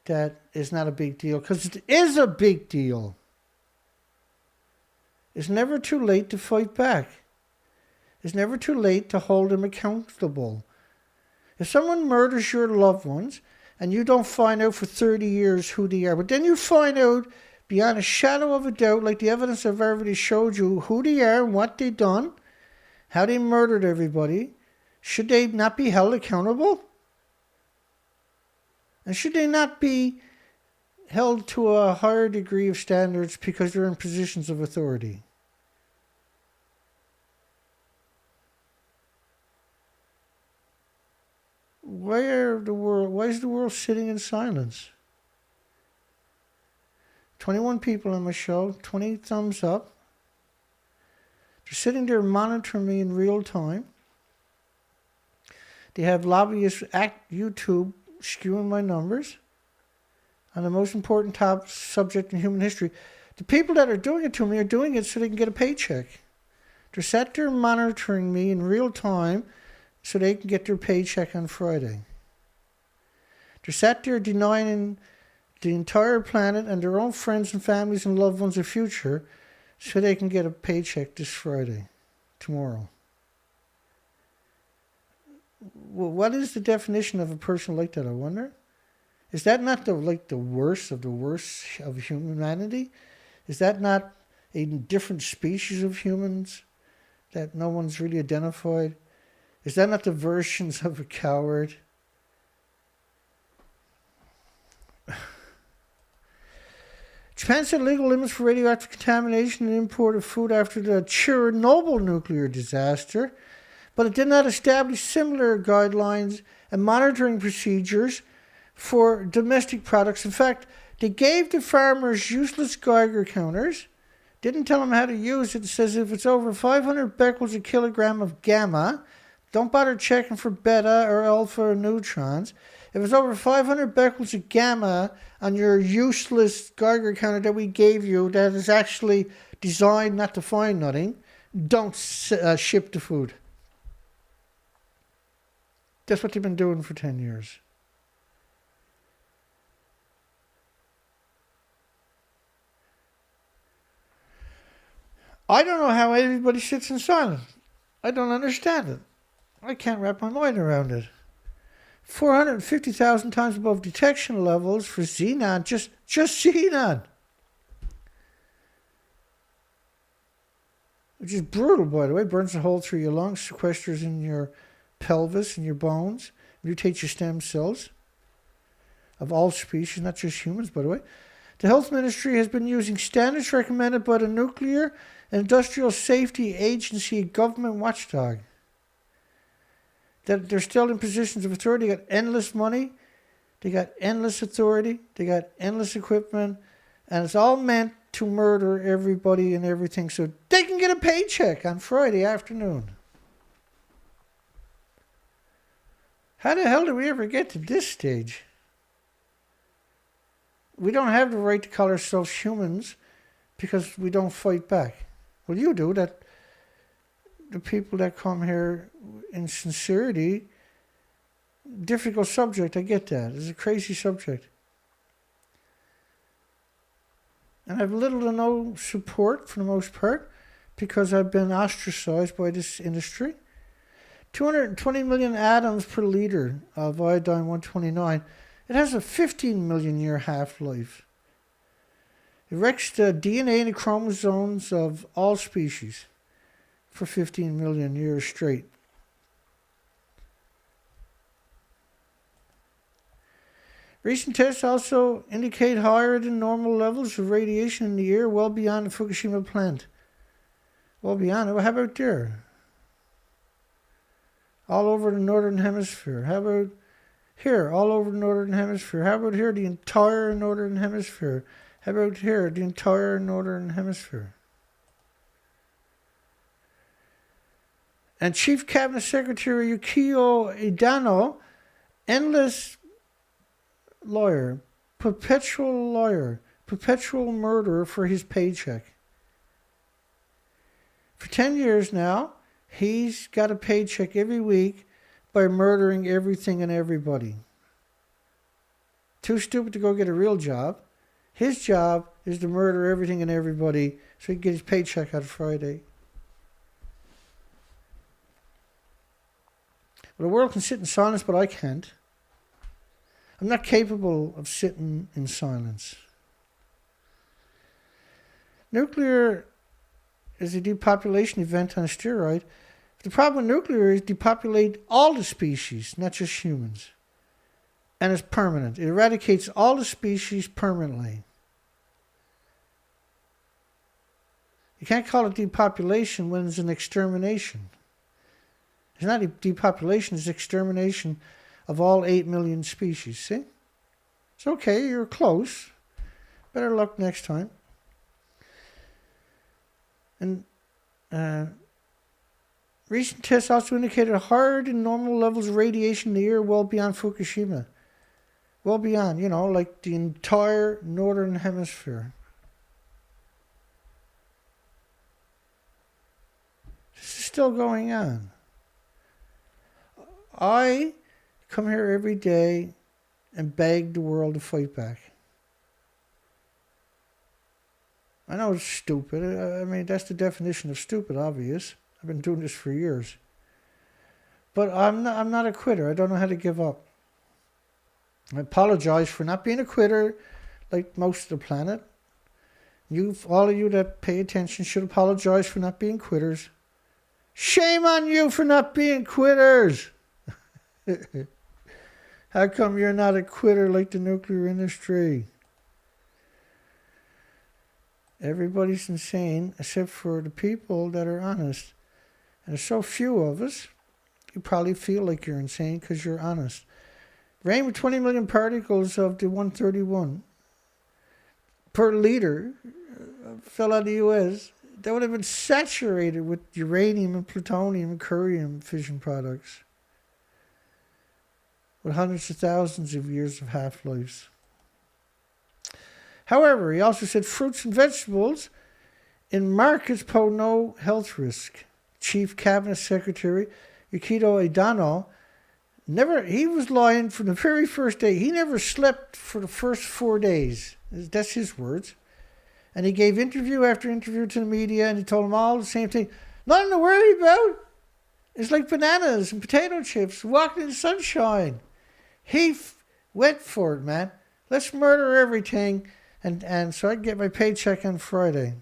that it's not a big deal, because it is a big deal. It's never too late to fight back. It's never too late to hold them accountable. If someone murders your loved ones and you don't find out for 30 years who they are, but then you find out beyond a shadow of a doubt, like the evidence I've already showed you, who they are and what they done, how they murdered everybody, should they not be held accountable? And should they not be held to a higher degree of standards because they're in positions of authority? Why is the world sitting in silence? 21 people on my show, 20 thumbs up. They're sitting there monitoring me in real time. They have lobbyists at YouTube skewing my numbers on the most important top subject in human history. The people that are doing it to me are doing it so they can get a paycheck. They're sat there monitoring me in real time, so they can get their paycheck on Friday. They're sat there denying the entire planet and their own friends and families and loved ones a future so they can get a paycheck this Friday, tomorrow. Well, what is the definition of a person like that, I wonder? Is that not the worst of the worst of humanity? Is that not a different species of humans that no one's really identified? Is that not the versions of a coward? Japan set legal limits for radioactive contamination and import of food after the Chernobyl nuclear disaster, but it did not establish similar guidelines and monitoring procedures for domestic products. In fact, they gave the farmers useless Geiger counters, didn't tell them how to use it. It says if it's over 500 becquerels a kilogram of gamma, don't bother checking for beta or alpha or neutrons. If it's over 500 becquerels of gamma on your useless Geiger counter that we gave you that is actually designed not to find nothing, don't ship the food. That's what they've been doing for 10 years. I don't know how everybody sits in silence. I don't understand it. I can't wrap my mind around it. 450,000 times above detection levels for xenon, just xenon. Which is brutal, by the way. Burns a hole through your lungs, sequesters in your pelvis and your bones, mutates your stem cells of all species, not just humans, by the way. The health ministry has been using standards recommended by the Nuclear and Industrial Safety Agency, government watchdog. That they're still in positions of authority. They got endless money, they got endless authority, they got endless equipment, and it's all meant to murder everybody and everything so they can get a paycheck on Friday afternoon. How the hell did we ever get to this stage? We don't have the right to call ourselves humans because we don't fight back. Well, you do. That the people that come here in sincerity, difficult subject, I get that. It's a crazy subject. And I have little to no support for the most part because I've been ostracized by this industry. 220 million atoms per liter of iodine-129. It has a 15 million year half-life. It wrecks the DNA and the chromosomes of all species for 15 million years straight. Recent tests also indicate higher than normal levels of radiation in the air well beyond the Fukushima plant. Well beyond it. Well, how about there? All over the northern hemisphere. How about here? All over the northern hemisphere. How about here? The entire northern hemisphere. How about here? The entire northern hemisphere. And Chief Cabinet Secretary Yukio Idano, endless lawyer, perpetual murderer for his paycheck. For 10 years now, he's got a paycheck every week by murdering everything and everybody. Too stupid to go get a real job. His job is to murder everything and everybody so he can get his paycheck on Friday. Well, the world can sit in silence, but I can't. I'm not capable of sitting in silence. Nuclear is a depopulation event on a steroid. The problem with nuclear is depopulate all the species, not just humans. And it's permanent. It eradicates all the species permanently. You can't call it depopulation when it's an extermination. It's not a depopulation, it's extermination of all 8 million species. See? It's okay, you're close. Better luck next time. And recent tests also indicated higher than normal levels of radiation in the air well beyond Fukushima. Well beyond, like the entire northern hemisphere. This is still going on. I come here every day and beg the world to fight back. I know it's stupid. I mean, that's the definition of stupid, obvious. I've been doing this for years. But I'm not a quitter. I don't know how to give up. I apologize for not being a quitter like most of the planet. All of you that pay attention should apologize for not being quitters. Shame on you for not being quitters. How come you're not a quitter like the nuclear industry? Everybody's insane except for the people that are honest. And there's so few of us, you probably feel like you're insane because you're honest. Rain with 20 million particles of the 131 per liter fell out of the US. That would have been saturated with uranium and plutonium and curium fission products with hundreds of thousands of years of half-lives. However, he also said fruits and vegetables in markets pose no health risk. Chief Cabinet Secretary Yukito Edano he was lying from the very first day. He never slept for the first 4 days. That's his words. And he gave interview after interview to the media, and he told them all the same thing. Nothing to worry about. It's like bananas and potato chips walking in the sunshine. He went for it, man. Let's murder everything. And so I get my paycheck on Friday.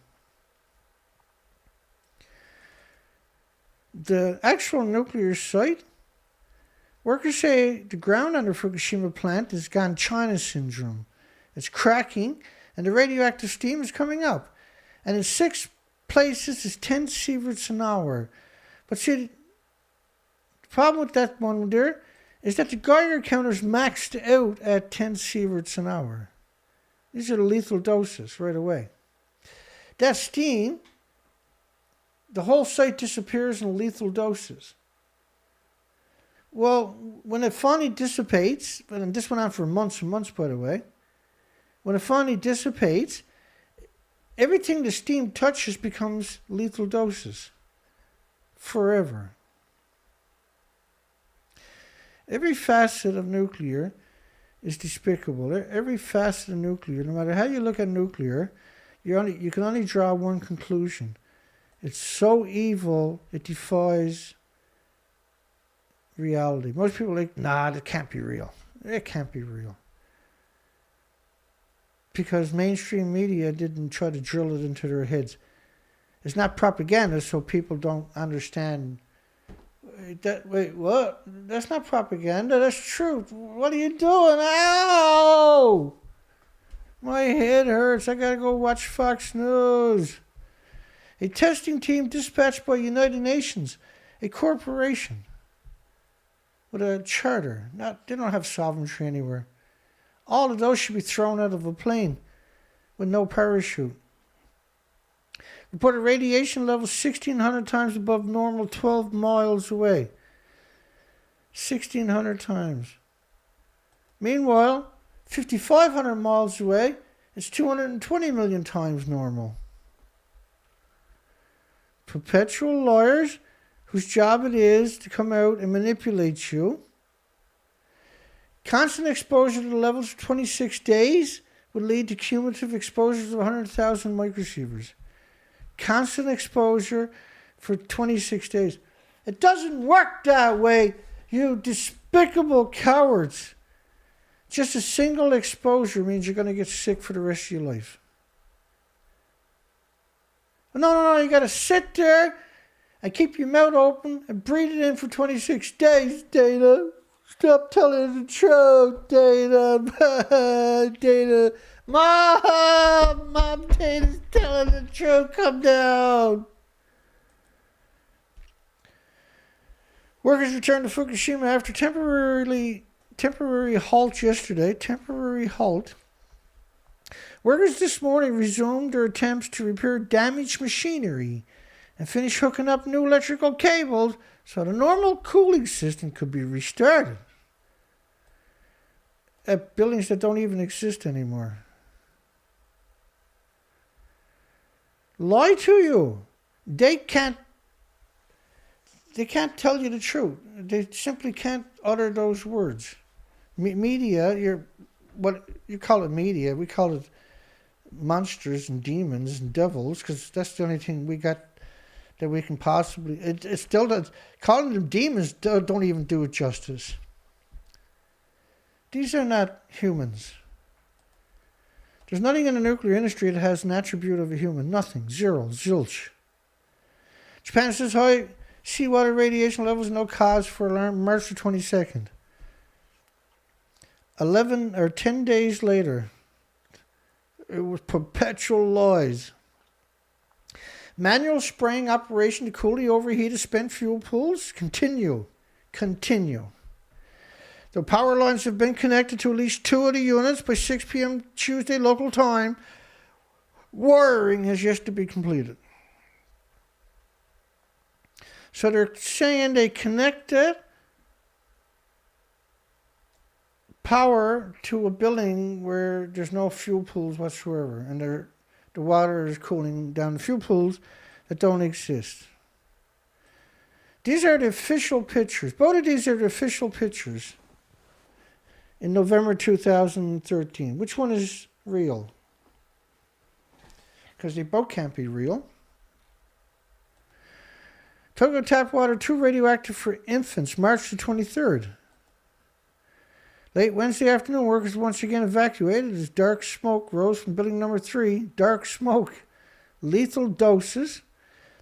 The actual nuclear site, workers say the ground under Fukushima plant has gone China syndrome. It's cracking, and the radioactive steam is coming up. And in 6 places, it's 10 sieverts an hour. But see, the problem with that one there is that the Geiger counter's maxed out at 10 sieverts an hour. These are the lethal doses right away. That steam, the whole site disappears in lethal doses. Well, when it finally dissipates, and this went on for months and months, by the way, when it finally dissipates, everything the steam touches becomes lethal doses. Forever. Every facet of nuclear is despicable. Every facet of nuclear, no matter how you look at nuclear, you can only draw one conclusion. It's so evil, it defies reality. Most people are like, nah, that can't be real. It can't be real. Because mainstream media didn't try to drill it into their heads. It's not propaganda, so people don't understand. Wait, what? That's not propaganda, that's truth. What are you doing? Ow! My head hurts. I gotta go watch Fox News. A testing team dispatched by United Nations, a corporation with a charter. They don't have sovereignty anywhere. All of those should be thrown out of a plane with no parachute. Reported radiation levels 1,600 times above normal 12 miles away. 1,600 times. Meanwhile, 5,500 miles away, it's 220 million times normal. Perpetual liars whose job it is to come out and manipulate you. Constant exposure to the levels for 26 days would lead to cumulative exposures of 100,000 microsieverts. Constant exposure for 26 days. It doesn't work that way, you despicable cowards. Just a single exposure means you're going to get sick for the rest of your life. No, you got to sit there and keep your mouth open and breathe it in for 26 days, Dana. Stop telling the truth, Dana. Dana. Mom, Dana's telling the truth. Come down. Workers returned to Fukushima after temporary halt yesterday. Temporary halt. Workers this morning resumed their attempts to repair damaged machinery and finish hooking up new electrical cables so the normal cooling system could be restarted at buildings that don't even exist anymore. Lie to you. They can't. they can't tell you the truth. They simply can't utter those words. Media, what you call it media, we call it monsters and demons and devils, because that's the only thing we got that we can possibly. It still does. Calling them demons don't even do it justice. These are not humans. There's nothing in the nuclear industry that has an attribute of a human. Nothing. Zero. Zilch. Japan says high seawater radiation levels, no cause for alarm. March the 22nd. 10 days later, it was perpetual lies. Manual spraying operation to cool the overheated spent fuel pools. Continue. The power lines have been connected to at least 2 of the units by 6 p.m. Tuesday local time. Wiring has yet to be completed. So they're saying they connected power to a building where there's no fuel pools whatsoever, and the water is cooling down the fuel pools that don't exist. These are the official pictures. Both of these are the official pictures in November 2013. Which one is real? Because they both can't be real. Tokyo tap water too radioactive for infants, March the 23rd. Late Wednesday afternoon, workers once again evacuated as dark smoke rose from building number 3. Dark smoke. Lethal doses.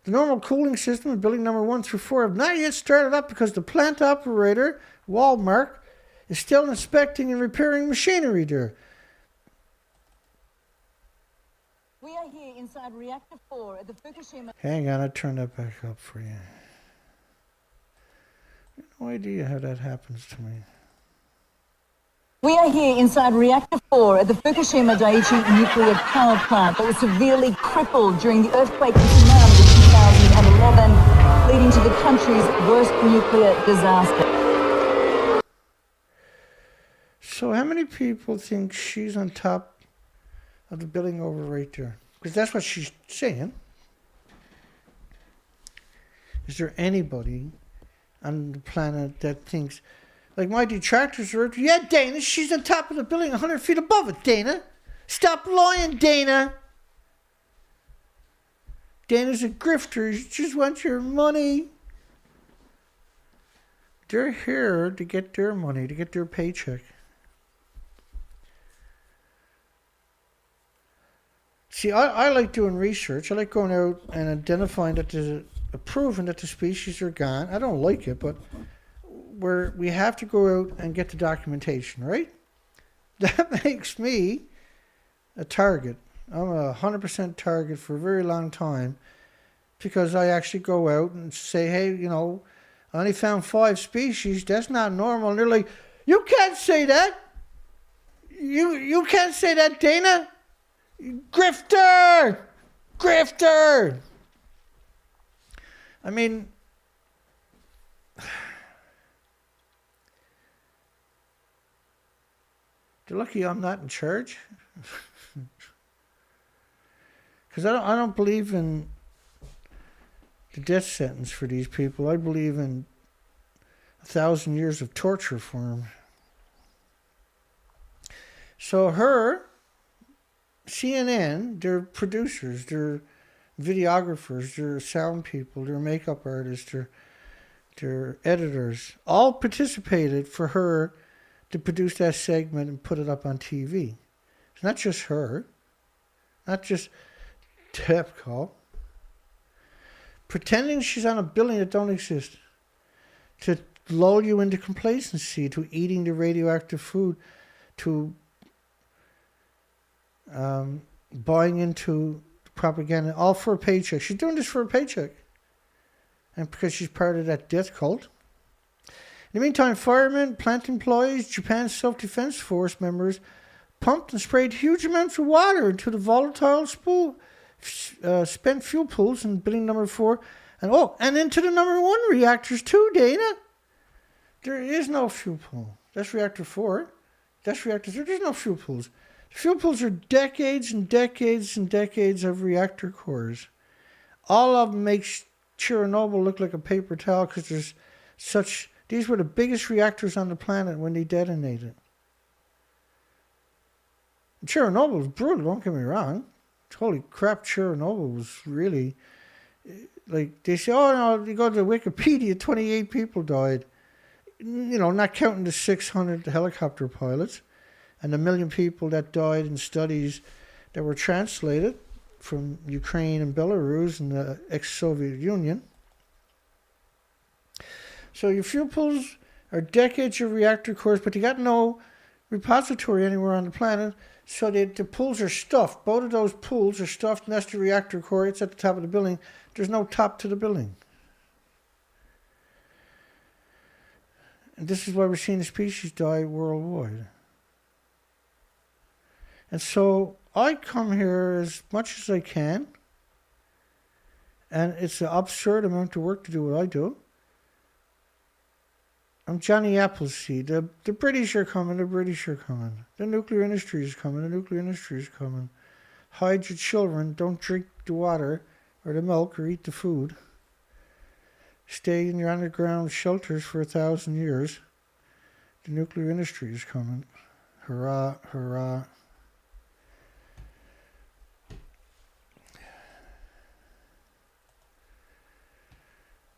The normal cooling system in building number 1 through 4 have not yet started up because the plant operator, Walmart, is still inspecting and repairing machinery there. We are here inside reactor 4 at the Fukushima. Hang on, I'll turn that back up for you. I have no idea how that happens to me. We are here inside reactor 4 at the Fukushima Daiichi nuclear power plant that was severely crippled during the earthquake and tsunami of 2011, leading to the country's worst nuclear disaster. So how many people think she's on top of the building over right there? Because that's what she's saying. Is there anybody on the planet that thinks, like my detractors are, yeah, Dana, she's on top of the building 100 feet above it, Dana. Stop lying, Dana. Dana's a grifter. She just wants your money. They're here to get their money, to get their paycheck. See, I like doing research. I like going out and identifying that there's proving that the species are gone. I don't like it, but we have to go out and get the documentation, right? That makes me a target. I'm a 100% target for a very long time because I actually go out and say, hey, you know, I only found 5 species. That's not normal. And they're like, you can't say that. You can't say that, Dana. Grifter! Grifter! I mean, you're lucky I'm not in charge. Because I don't believe in the death sentence for these people. I believe in 1,000 years of torture for them. So her, CNN, they're producers, they're videographers, they're sound people, they're makeup artists, they're editors, all participated for her to produce that segment and put it up on TV. It's not just her, not just TEPCO. Pretending she's on a building that don't exist to lull you into complacency, to eating the radioactive food, to buying into propaganda, all for a paycheck. She's doing this for a paycheck. And because she's part of that death cult. In the meantime, firemen, plant employees, Japan's self-defense force members pumped and sprayed huge amounts of water into the volatile spent fuel pools in building number 4. And into the number 1 reactors too, Dana. There is no fuel pool. That's reactor 4. That's reactor 3. There's no fuel pools. The fuel pools are decades and decades and decades of reactor cores. All of them make Chernobyl looked like a paper towel because there's such... These were the biggest reactors on the planet when they detonated. Chernobyl was brutal, don't get me wrong. Holy crap, Chernobyl was really... Like, they say, oh no, you go to Wikipedia, 28 people died. You know, not counting the 600 helicopter pilots and the 1 million people that died in studies that were translated from Ukraine and Belarus and the ex-Soviet Union. So your fuel pools are decades of reactor cores, but they got no repository anywhere on the planet. So the pools are stuffed. Both of those pools are stuffed, and that's the reactor core. It's at the top of the building. There's no top to the building. And this is why we're seeing the species die worldwide. And so I come here as much as I can. And it's an absurd amount of work to do what I do. I'm Johnny Appleseed. The British are coming, the British are coming. The nuclear industry is coming, the nuclear industry is coming. Hide your children, don't drink the water or the milk or eat the food. Stay in your underground shelters for 1,000 years. The nuclear industry is coming. Hurrah, hurrah.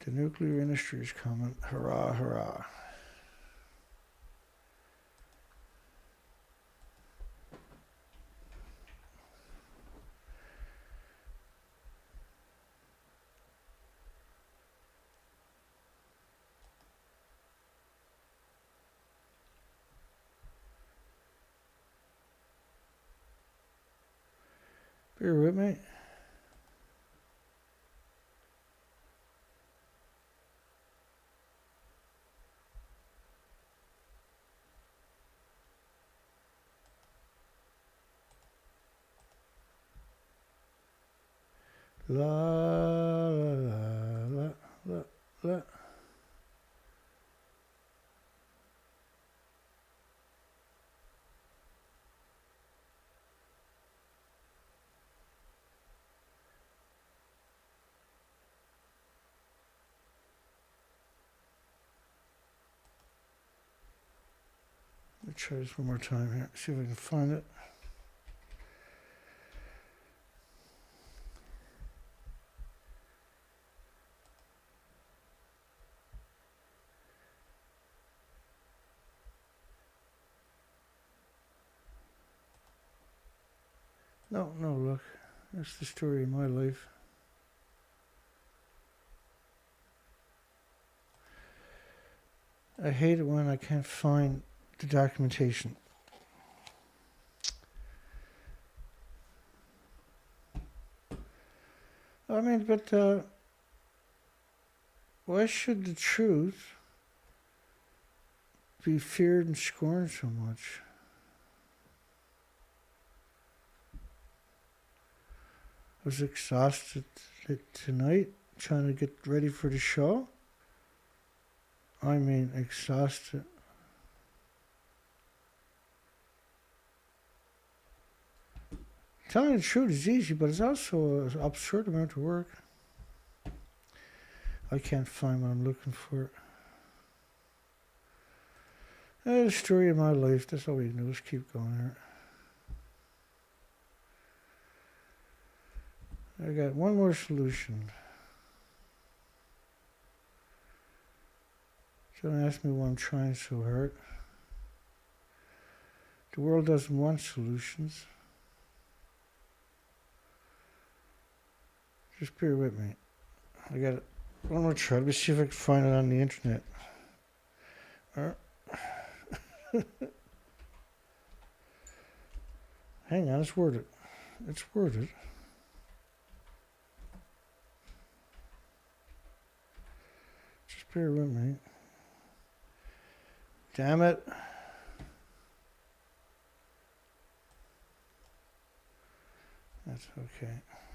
The nuclear industry is coming. Hurrah, hurrah. Bear with me. La la la la la. Let me try this one more time here. See if I can find it. No, look. That's the story of my life. I hate it when I can't find the documentation. I mean, but why should the truth be feared and scorned so much? I was exhausted tonight trying to get ready for the show. I mean, exhausted. Telling the truth is easy, but it's also an absurd amount of work. I can't find what I'm looking for. The story of my life, that's all we can do, is keep going here. I got one more solution. Don't ask me why I'm trying so hard. The world doesn't want solutions. Just bear with me. I got one more try. Let me see if I can find it on the internet. Hang on, it's worded. It's worded. Just bear with me. Damn it. That's okay.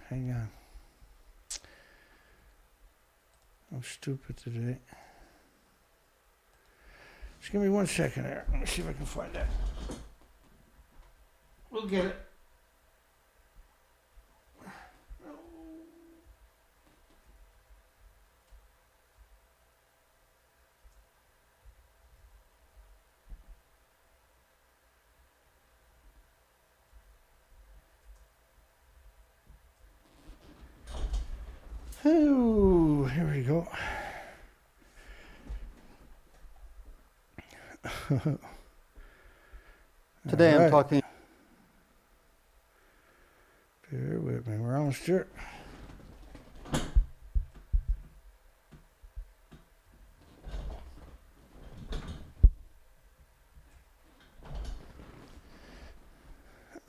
Hang on. I'm stupid today. Just give me 1 second there. Let me see if I can find that. We'll get it. Oh, here we go. Today I'm talking. Bear with me, Monster.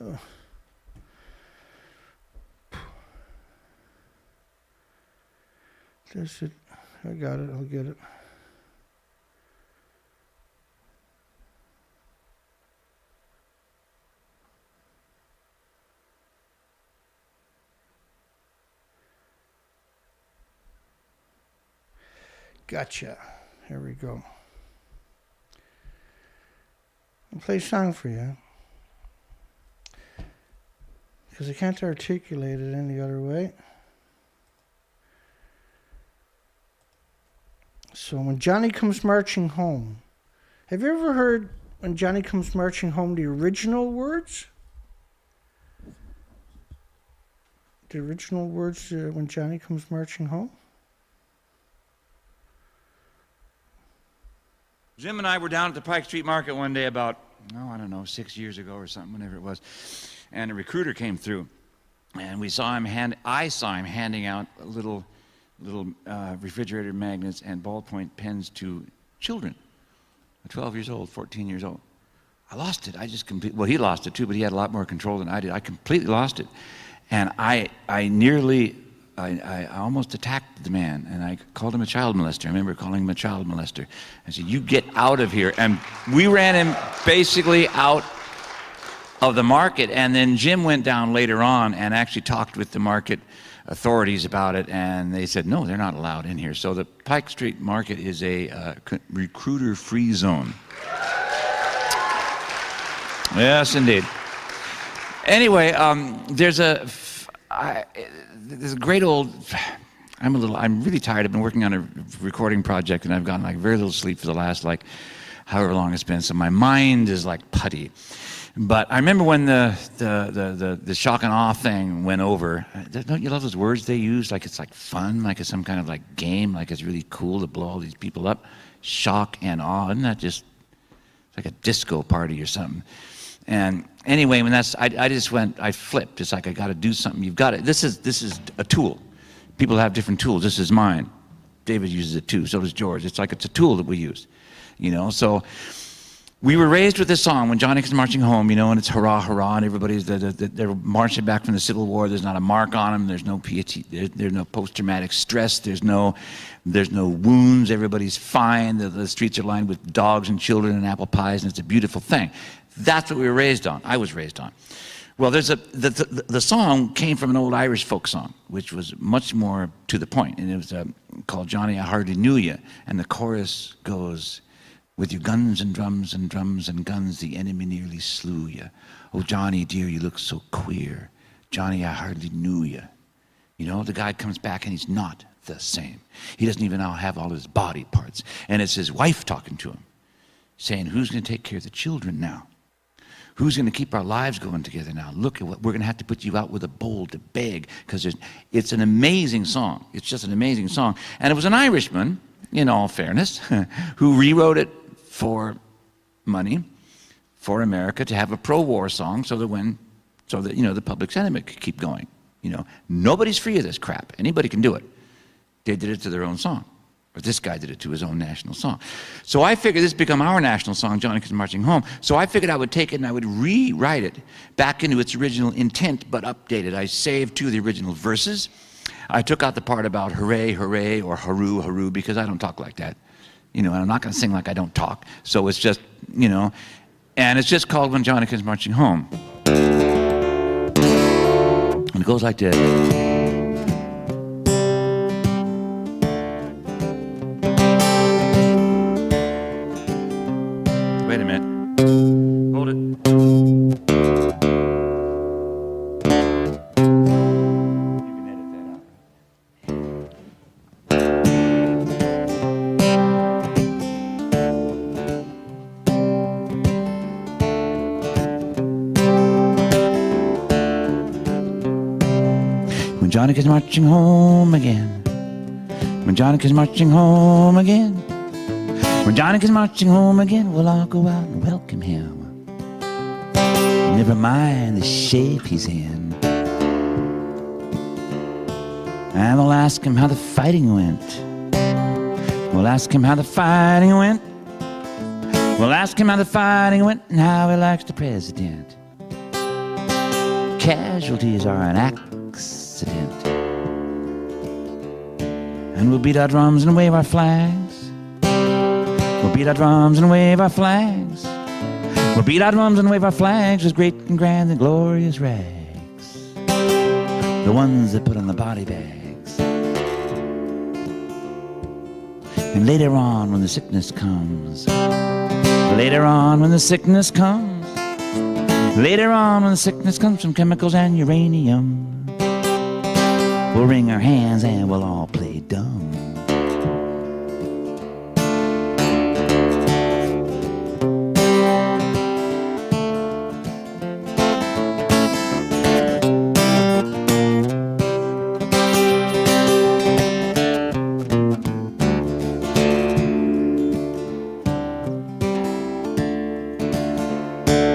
Oh. That's it. I got it. I'll get it. Gotcha. Here we go. I'll play a song for you. Because I can't articulate it any other way. So when Johnny Comes Marching Home. Have you ever heard When Johnny Comes Marching Home, the original words? The original words When Johnny Comes Marching Home? Jim and I were down at the Pike Street Market one day about, I don't know, 6 years ago or something, whenever it was. And a recruiter came through. And I saw him handing out little refrigerator magnets and ballpoint pens to children, 12 years old, 14 years old. I lost it. Well, he lost it too, but he had a lot more control than I did. I completely lost it. And I almost attacked the man, and I called him a child molester. I remember calling him a child molester. I said, "You get out of here." And we ran him basically out of the market. And then Jim went down later on and actually talked with the market authorities about it, and they said, no, they're not allowed in here. So the Pike Street Market is a recruiter-free zone. Yes, indeed. Anyway, there's a great old. I'm really tired. I've been working on a recording project, and I've gotten like very little sleep for the last however long it's been. So my mind is like putty. But I remember when the shock and awe thing went over. Don't you love those words they use? Like it's like fun, like it's some kind of like game, like it's really cool to blow all these people up. Shock and awe, isn't that just like a disco party or something? And anyway, when I flipped. It's like I got to do something. You've got it. This is a tool. People have different tools. This is mine. David uses it too. So does George. It's like it's a tool that we use, So we were raised with this song, When Johnny Comes Marching Home, and it's hurrah, hurrah, and everybody's they're marching back from the Civil War. There's not a mark on them. There's no there's no post-traumatic stress. There's no wounds. Everybody's fine. The streets are lined with dogs and children and apple pies, and it's a beautiful thing. That's what we were raised on. I was raised on. Well, the song came from an old Irish folk song, which was much more to the point, and it was called Johnny, I Hardly Knew Ya, and the chorus goes, with your guns and drums and drums and guns, the enemy nearly slew ya. Oh, Johnny, dear, you look so queer. Johnny, I hardly knew ya. The guy comes back and he's not the same. He doesn't even now have all his body parts. And it's his wife talking to him, saying, who's going to take care of the children now? Who's going to keep our lives going together now? Look at what we're going to have to put you out with a bowl to beg, because it's an amazing song. It's just an amazing song. And it was an Irishman, in all fairness, who rewrote it for money, for America, to have a pro-war song so that the public sentiment could keep going. Nobody's free of this crap. Anybody can do it. They did it to their own song. But this guy did it to his own national song. So I figured this would become our national song, Johnny Comes Marching Home. So I figured I would take it and I would rewrite it back into its original intent, but updated. I saved two of the original verses. I took out the part about hooray, hooray, or haroo, haroo, because I don't talk like that. And I'm not going to sing like I don't talk. So it's just, and it's just called When Johnny Comes Marching Home. And it goes like this. Wait a minute. Hold it. You can edit that out. When Johnny comes marching home again, When Johnny comes marching home again, when Johnny comes marching home again, we'll all go out and welcome him. Never mind the shape he's in. And we'll ask him how the fighting went. We'll ask him how the fighting went. We'll ask him how the fighting went and how he likes the president. Casualties are an accident. And we'll beat our drums and wave our flags. We'll beat our drums and wave our flags. We'll beat our drums and wave our flags with great and grand and glorious rags. The ones that put on the body bags. And later on when the sickness comes, later on when the sickness comes, later on when the sickness comes from chemicals and uranium, we'll wring our hands and we'll all play dumb.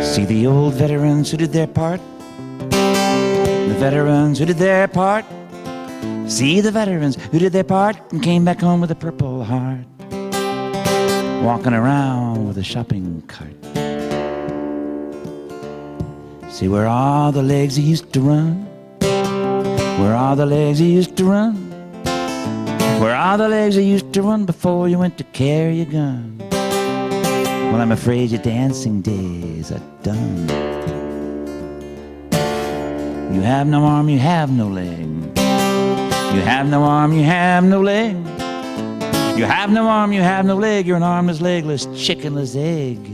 See the old veterans who did their part. The veterans who did their part. See the veterans who did their part and came back home with a purple heart. Walking around with a shopping cart. See where all the legs he used to run. Where all the legs he used to run. Where all the legs he used to run before you went to carry a gun. Well, I'm afraid your dancing days are done. You have no arm, you have no leg. You have no arm, you have no leg. You have no arm, you have no leg. You're an armless, legless, chickenless egg.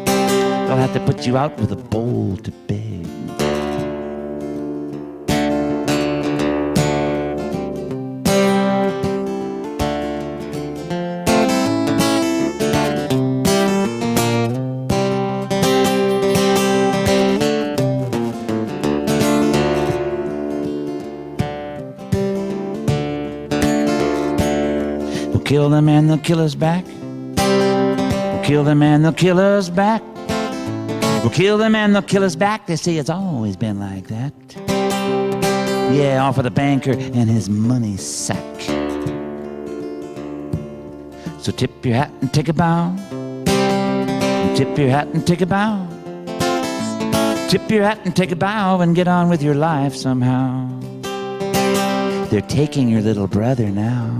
They'll have to put you out with a bowl to beg. Kill them and they'll kill us back. We'll kill them and they'll kill us back. We'll kill them and they'll kill us back. They say it's always been like that. Yeah, all for the banker and his money sack. So tip your hat and take a bow. Tip your hat and take a bow. Tip your hat and take a bow and get on with your life somehow. They're taking your little brother now.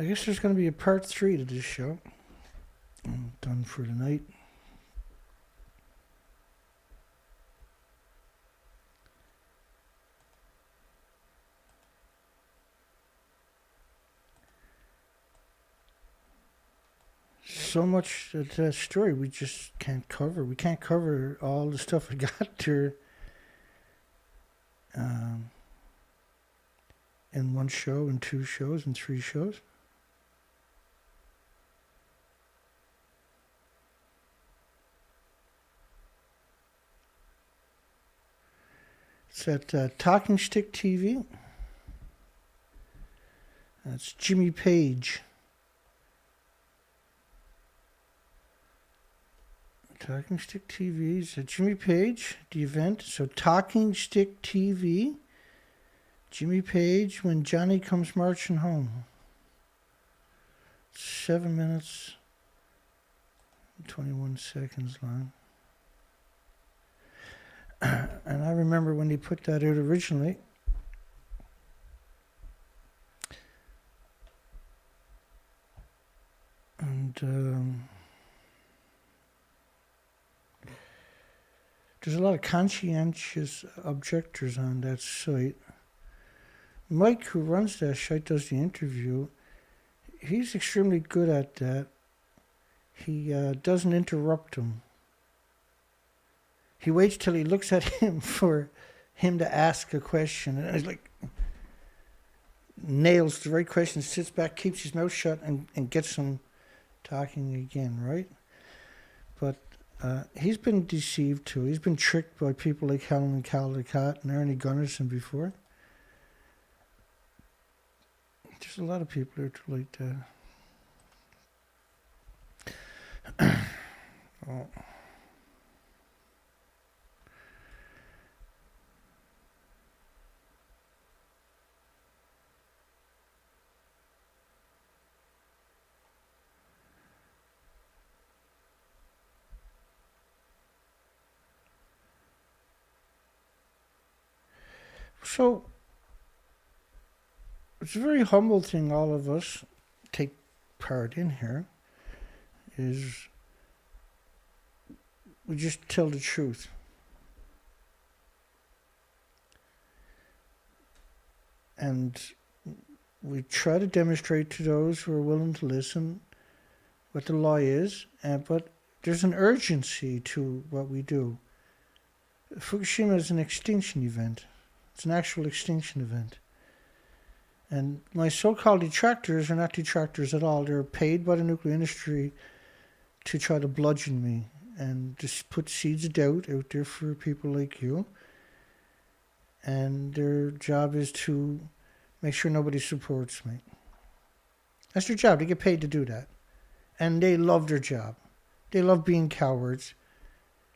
I guess there's going to be a part 3 to this show. I'm done for tonight. So much of that story we just can't cover. We can't cover all the stuff we got there in one show, in 2 shows, in 3 shows. It's at Talking Stick TV. That's Jimmy Page. Talking Stick TV is Jimmy Page, the event. So Talking Stick TV, Jimmy Page, when Johnny comes marching home. 7 minutes, 21 seconds long. And I remember when they put that out originally. And there's a lot of conscientious objectors on that site. Mike, who runs that site, does the interview. He's extremely good at that. He doesn't interrupt him. He waits till he looks at him for him to ask a question. And he's like, nails the right question, sits back, keeps his mouth shut, and gets him talking again, right? But he's been deceived too. He's been tricked by people like Helen Caldecott and Ernie Gunnarsson before. There's a lot of people that are like that. Oh. So, it's a very humble thing all of us take part in here, is we just tell the truth. And we try to demonstrate to those who are willing to listen what the law is, but there's an urgency to what we do. Fukushima is an extinction event. It's an actual extinction event. And my so-called detractors are not detractors at all. They're paid by the nuclear industry to try to bludgeon me and just put seeds of doubt out there for people like you. And their job is to make sure nobody supports me. That's their job. They get paid to do that. And they love their job. They love being cowards.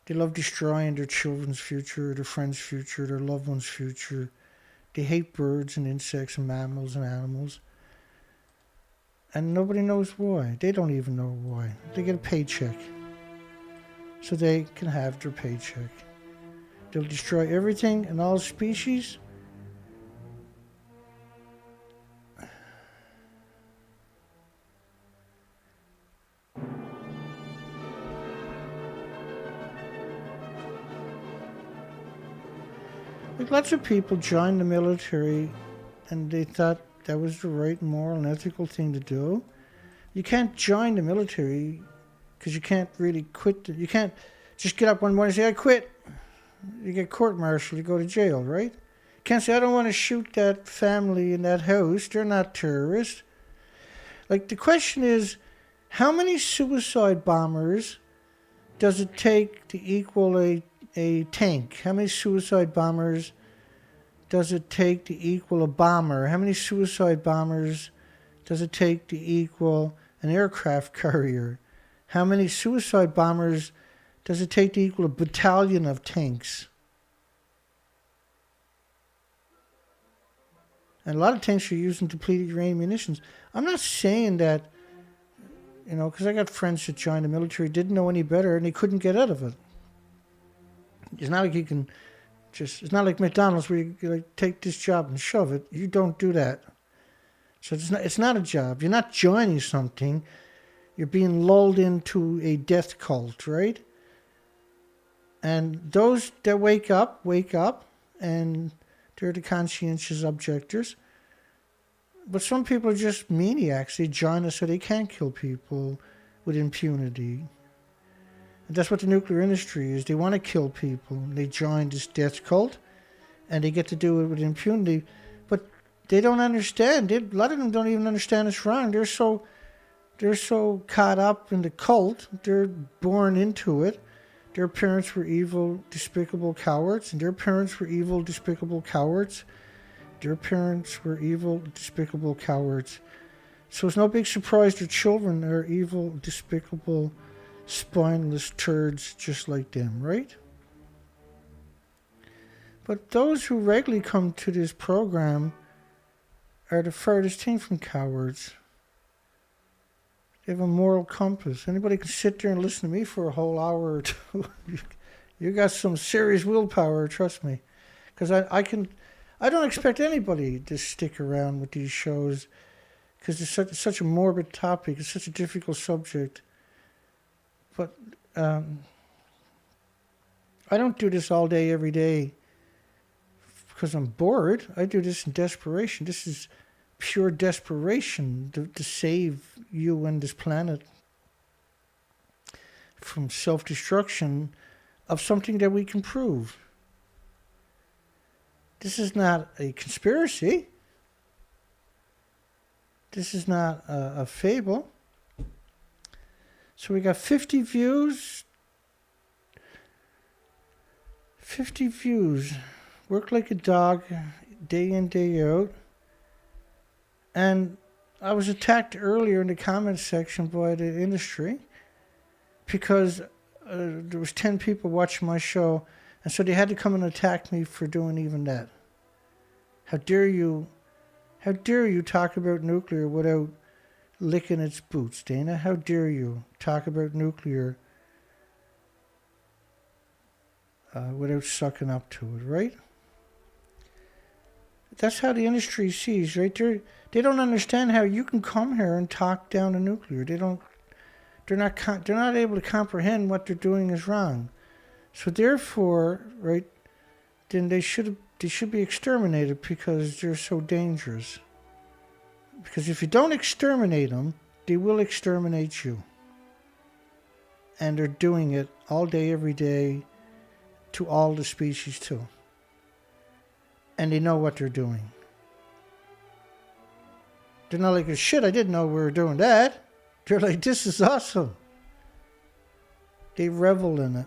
They love destroying their children's future, their friends' future, their loved ones' future. They hate birds and insects and mammals and animals. And nobody knows why. They don't even know why. They get a paycheck. So they can have their paycheck. They'll destroy everything and all species. Like lots of people joined the military and they thought that was the right moral and ethical thing to do. You can't join the military because you can't really quit. You can't just get up one morning and say, I quit. You get court-martialed, you go to jail, right? You can't say, I don't want to shoot that family in that house. They're not terrorists. Like, the question is, how many suicide bombers does it take to equal a tank? How many suicide bombers does it take to equal a bomber? How many suicide bombers does it take to equal an aircraft carrier? How many suicide bombers does it take to equal a battalion of tanks? And a lot of tanks are using depleted uranium munitions. I'm not saying that, because I got friends that joined the military, didn't know any better, and they couldn't get out of it. It's not like you can it's not like McDonald's where you like take this job and shove it. You don't do that. So it's not a job. You're not joining something. You're being lulled into a death cult, right? And those that wake up, and they're the conscientious objectors. But some people are just maniacs. They join us so they can kill people with impunity. And that's what the nuclear industry is. They want to kill people. They join this death cult, and they get to do it with impunity. But they don't understand. A lot of them don't even understand it's wrong. They're so caught up in the cult. They're born into it. Their parents were evil, despicable cowards, and their parents were evil, despicable cowards. Their parents were evil, despicable cowards. So it's no big surprise their children are evil, despicable, spineless turds just like them, right? But those who regularly come to this program are the farthest thing from cowards. They have a moral compass. Anybody can sit there and listen to me for a whole hour or two. You got some serious willpower, trust me. Because I don't expect anybody to stick around with these shows because it's such a morbid topic. It's such a difficult subject. But I don't do this all day, every day, because I'm bored. I do this in desperation. This is pure desperation to save you and this planet from self-destruction of something that we can prove. This is not a conspiracy. This is not a fable. So we got 50 views. 50 views. Work like a dog, day in, day out. And I was attacked earlier in the comments section by the industry because there was 10 people watching my show, and so they had to come and attack me for doing even that. How dare you talk about nuclear without licking its boots, Dana? How dare you talk about nuclear without sucking up to it, right? That's how the industry sees, right? They don't understand how you can come here and talk down to nuclear. They're not able to comprehend what they're doing is wrong. So therefore, right, then they should be exterminated because they're so dangerous. Because if you don't exterminate them, they will exterminate you. And they're doing it all day, every day, to all the species too. And they know what they're doing. They're not like, shit, I didn't know we were doing that. They're like, this is awesome. They revel in it.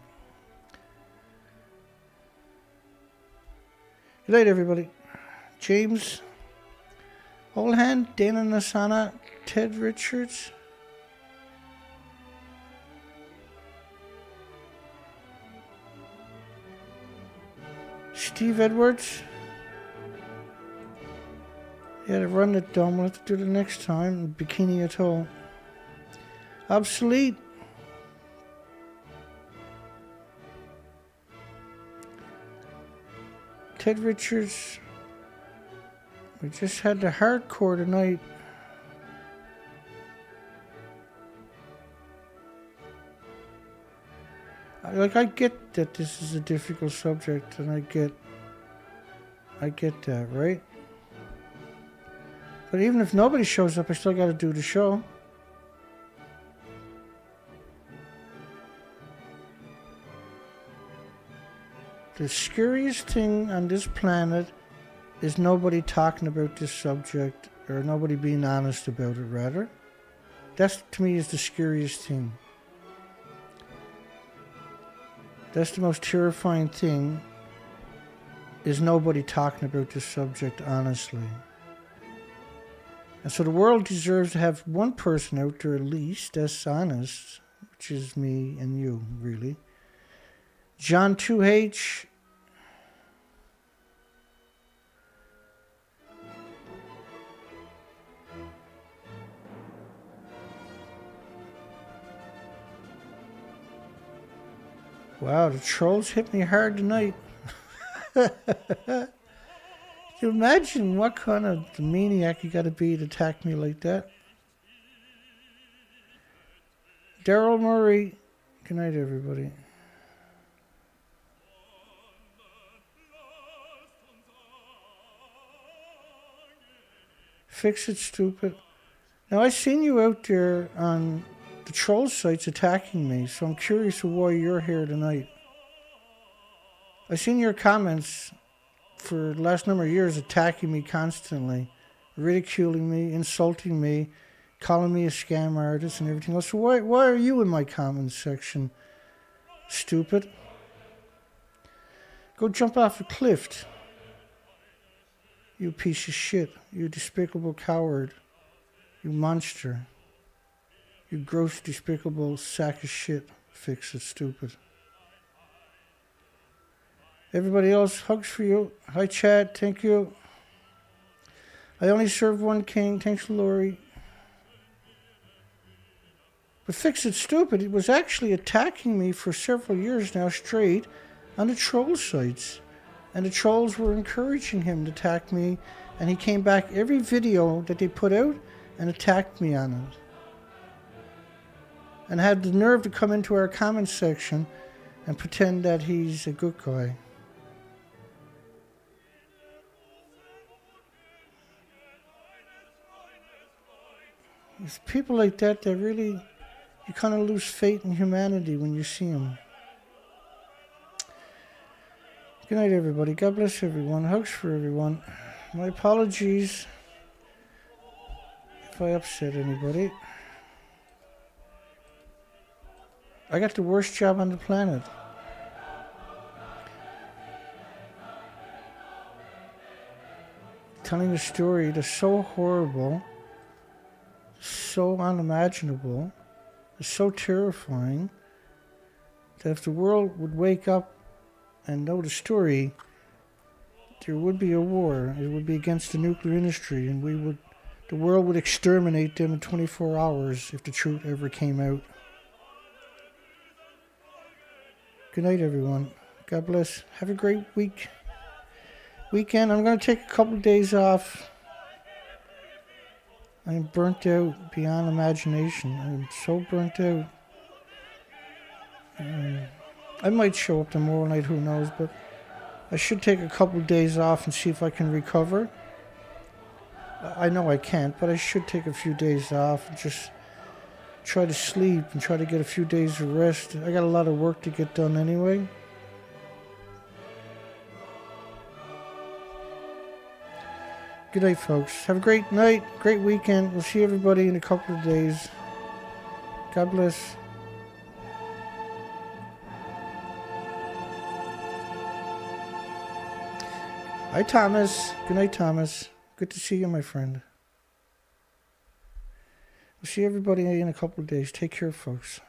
Good night, everybody. James Olhan, Dana Nasana, Ted Richards. Steve Edwards. Yeah, to run it dumb. We'll have to do it next time. Bikini Atoll. Obsolete. Ted Richards. We just had the hardcore tonight. I get that this is a difficult subject, and I get that, right? But even if nobody shows up, I still got to do the show. The scariest thing on this planet is nobody talking about this subject, or nobody being honest about it, rather. That, to me, is the scariest thing. That's the most terrifying thing, is nobody talking about this subject honestly. And so the world deserves to have one person out there at least that's honest, which is me and you, really. John 2H. Wow, the trolls hit me hard tonight. Can you imagine what kind of maniac you got to be to attack me like that? Daryl Murray. Good night, everybody. Fix it, stupid. Now, I seen you out there on the troll sites attacking me, so I'm curious why you're here tonight. I seen your comments for the last number of years attacking me constantly, ridiculing me, insulting me, calling me a scam artist and everything else. So why are you in my comments section, stupid? Go jump off a cliff. You piece of shit. You despicable coward. You monster. You gross, despicable sack of shit. Fix it, stupid. Everybody else, hugs for you. Hi, Chad. Thank you. I only serve one king. Thanks, Lori. But Fix It Stupid, it was actually attacking me for several years now straight on the troll sites. And the trolls were encouraging him to attack me. And he came back every video that they put out, and attacked me on it. And had the nerve to come into our comments section and pretend that he's a good guy. It's people like that that really, you kind of lose faith in humanity when you see them. Good night, everybody. God bless everyone. Hugs for everyone. My apologies if I upset anybody. I got the worst job on the planet. Telling a story that's so horrible, so unimaginable, so terrifying, that if the world would wake up and know the story, there would be a war. It would be against the nuclear industry, and the world would exterminate them in 24 hours if the truth ever came out. Good night, everyone. God bless. Have a great weekend. I'm going to take a couple days off. I'm burnt out beyond imagination. I'm so burnt out. I might show up tomorrow night, who knows, but I should take a couple days off and see if I can recover. I know I can't, but I should take a few days off and just try to sleep and try to get a few days of rest. I got a lot of work to get done anyway. Good night, folks. Have a great night, great weekend. We'll see everybody in a couple of days. God bless. Hi, Thomas. Good night, Thomas. Good to see you, my friend. We'll see everybody in a couple of days. Take care, folks.